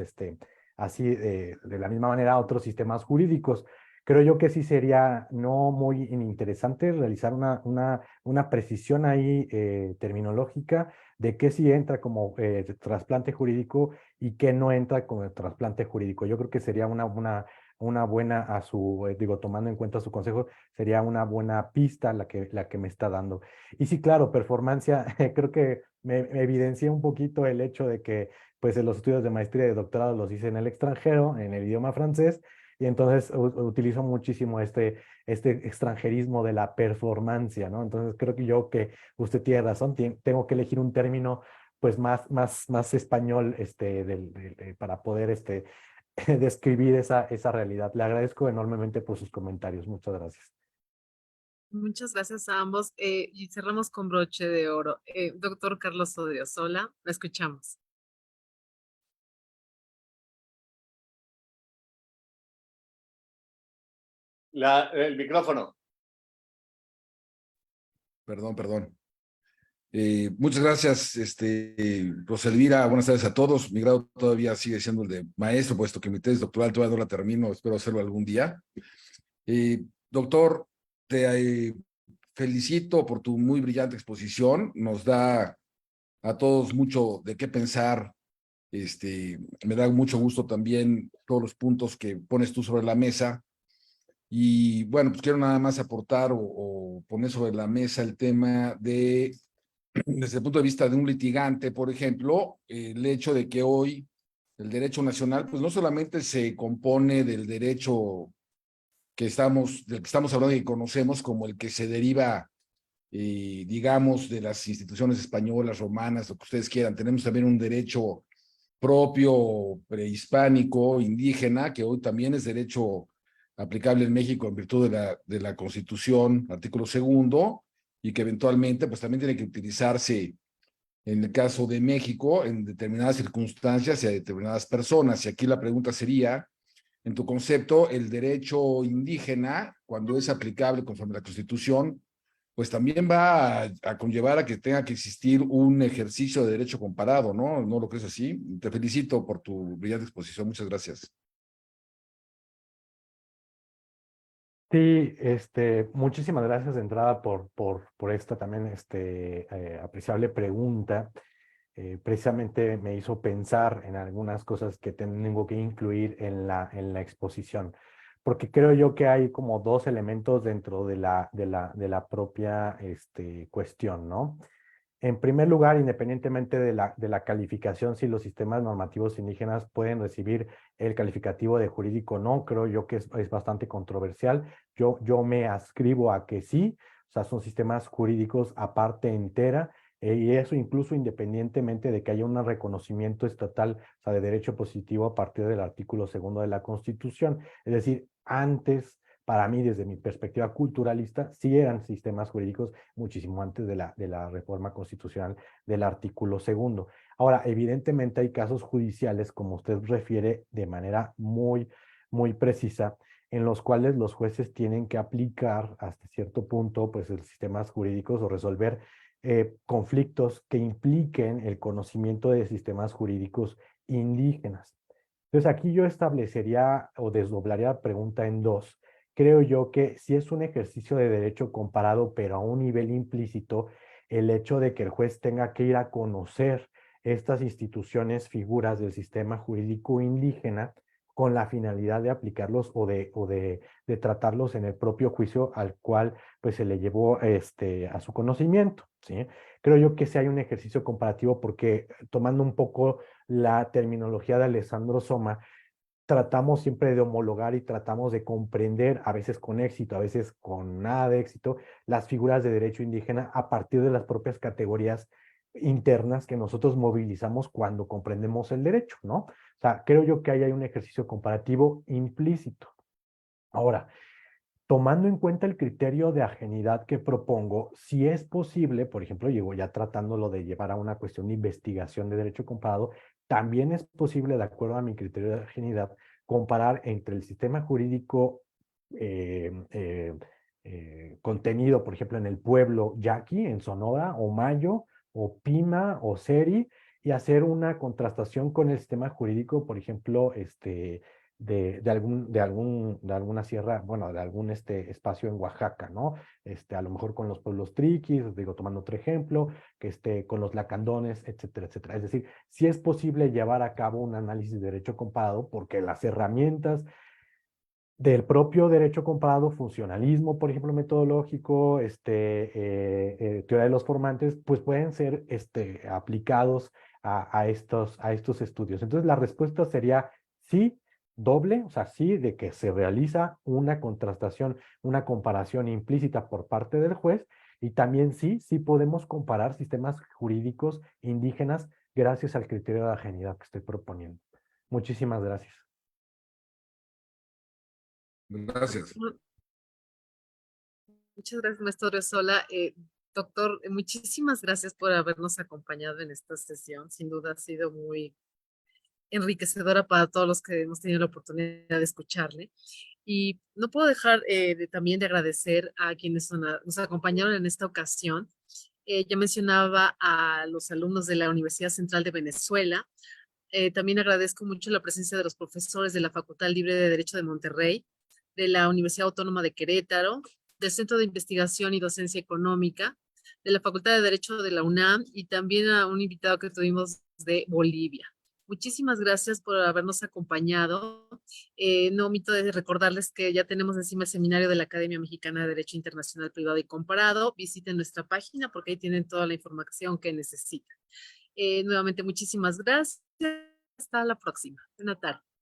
así de la misma manera a otros sistemas jurídicos. Creo yo que sí sería no muy interesante realizar una precisión ahí terminológica de qué sí entra como trasplante jurídico y qué no entra como trasplante jurídico. Yo creo que sería una buena, digo, tomando en cuenta su consejo, sería una buena pista la que me está dando. Y sí, claro, performancia, creo que me evidencia un poquito el hecho de que pues en los estudios de maestría y de doctorado los hice en el extranjero, en el idioma francés, y entonces utilizo muchísimo este extranjerismo de la performancia, ¿no? Entonces creo que usted tiene razón, tengo que elegir un término pues más español para poder describir esa realidad. Le agradezco enormemente por sus comentarios. Muchas gracias. Muchas gracias a ambos. Y cerramos con broche de oro. Doctor Carlos Odriozola, la escuchamos. El micrófono. Perdón. Muchas gracias, Roselvira. Buenas tardes a todos. Mi grado todavía sigue siendo el de maestro, puesto que mi tesis doctoral todavía no la termino. Espero hacerlo algún día. Doctor, te felicito por tu muy brillante exposición. Nos da a todos mucho de qué pensar. Me da mucho gusto también todos los puntos que pones tú sobre la mesa. Y bueno, pues quiero nada más aportar o poner sobre la mesa el tema de, desde el punto de vista de un litigante, por ejemplo, el hecho de que hoy el derecho nacional, pues no solamente se compone del derecho del que estamos hablando y que conocemos como el que se deriva, digamos, de las instituciones españolas, romanas, lo que ustedes quieran. Tenemos también un derecho propio, prehispánico, indígena, que hoy también es derecho aplicable en México en virtud de la Constitución, artículo 2, y que eventualmente pues también tiene que utilizarse en el caso de México en determinadas circunstancias y a determinadas personas. Y aquí la pregunta sería, en tu concepto, el derecho indígena, cuando es aplicable conforme a la Constitución, pues también va a conllevar a que tenga que existir un ejercicio de derecho comparado, ¿no? ¿No lo crees así? Te felicito por tu brillante exposición. Muchas gracias. Sí, muchísimas gracias de entrada por esta también apreciable pregunta. Precisamente me hizo pensar en algunas cosas que tengo que incluir en la exposición, porque creo yo que hay como dos elementos dentro de la propia cuestión, ¿no? En primer lugar, independientemente de la calificación, si los sistemas normativos indígenas pueden recibir el calificativo de jurídico o no, creo yo que es bastante controversial. Yo me adscribo a que sí, o sea, son sistemas jurídicos aparte entera, y eso incluso independientemente de que haya un reconocimiento estatal, o sea, de derecho positivo a partir del artículo 2 de la Constitución. Es decir, antes, para mí, desde mi perspectiva culturalista, sí eran sistemas jurídicos muchísimo antes de la reforma constitucional del artículo 2. Ahora, evidentemente hay casos judiciales, como usted refiere de manera muy precisa, en los cuales los jueces tienen que aplicar hasta cierto punto, pues, los sistemas jurídicos o resolver conflictos que impliquen el conocimiento de sistemas jurídicos indígenas. Entonces, aquí yo establecería o desdoblaría la pregunta en dos. Creo yo que si es un ejercicio de derecho comparado, pero a un nivel implícito, el hecho de que el juez tenga que ir a conocer estas instituciones, figuras del sistema jurídico indígena, con la finalidad de aplicarlos o de tratarlos en el propio juicio al cual pues se le llevó a su conocimiento, ¿sí? Creo yo que sí hay un ejercicio comparativo porque tomando un poco la terminología de Alessandro Soma, tratamos siempre de homologar y tratamos de comprender, a veces con éxito, a veces con nada de éxito, las figuras de derecho indígena a partir de las propias categorías internas que nosotros movilizamos cuando comprendemos el derecho, ¿no? O sea, creo yo que ahí hay un ejercicio comparativo implícito. Ahora, tomando en cuenta el criterio de ajenidad que propongo, si es posible, por ejemplo, llevo ya tratándolo de llevar a una cuestión de investigación de derecho comparado, también es posible, de acuerdo a mi criterio de ajenidad, comparar entre el sistema jurídico eh, eh, contenido, por ejemplo, en el pueblo yaqui, en Sonora, o Mayo, o Pima, o Seri, y hacer una contrastación con el sistema jurídico, por ejemplo, de alguna sierra, bueno, de algún espacio en Oaxaca, ¿no? A lo mejor con los pueblos triquis, digo, tomando otro ejemplo, que con los lacandones, etcétera, etcétera. Es decir, si es posible llevar a cabo un análisis de derecho comparado porque las herramientas del propio derecho comparado, funcionalismo, por ejemplo, metodológico, teoría de los formantes, pues pueden ser aplicados a estos estudios. Entonces, la respuesta sería sí, doble, o sea, sí, de que se realiza una contrastación, una comparación implícita por parte del juez, y también sí, sí podemos comparar sistemas jurídicos indígenas gracias al criterio de ajenidad que estoy proponiendo. Muchísimas gracias. Gracias. Muchas gracias, maestro Resola. Doctor, muchísimas gracias por habernos acompañado en esta sesión. Sin duda ha sido muy enriquecedora para todos los que hemos tenido la oportunidad de escucharle. Y no puedo dejar también de agradecer a quienes nos acompañaron en esta ocasión. Ya mencionaba a los alumnos de la Universidad Central de Venezuela. También agradezco mucho la presencia de los profesores de la Facultad Libre de Derecho de Monterrey, de la Universidad Autónoma de Querétaro, del Centro de Investigación y Docencia Económica, de la Facultad de Derecho de la UNAM y también a un invitado que tuvimos de Bolivia. Muchísimas gracias por habernos acompañado. No omito de recordarles que ya tenemos encima el seminario de la Academia Mexicana de Derecho Internacional Privado y Comparado. Visiten nuestra página porque ahí tienen toda la información que necesitan. Nuevamente, muchísimas gracias. Hasta la próxima. Buenas tardes.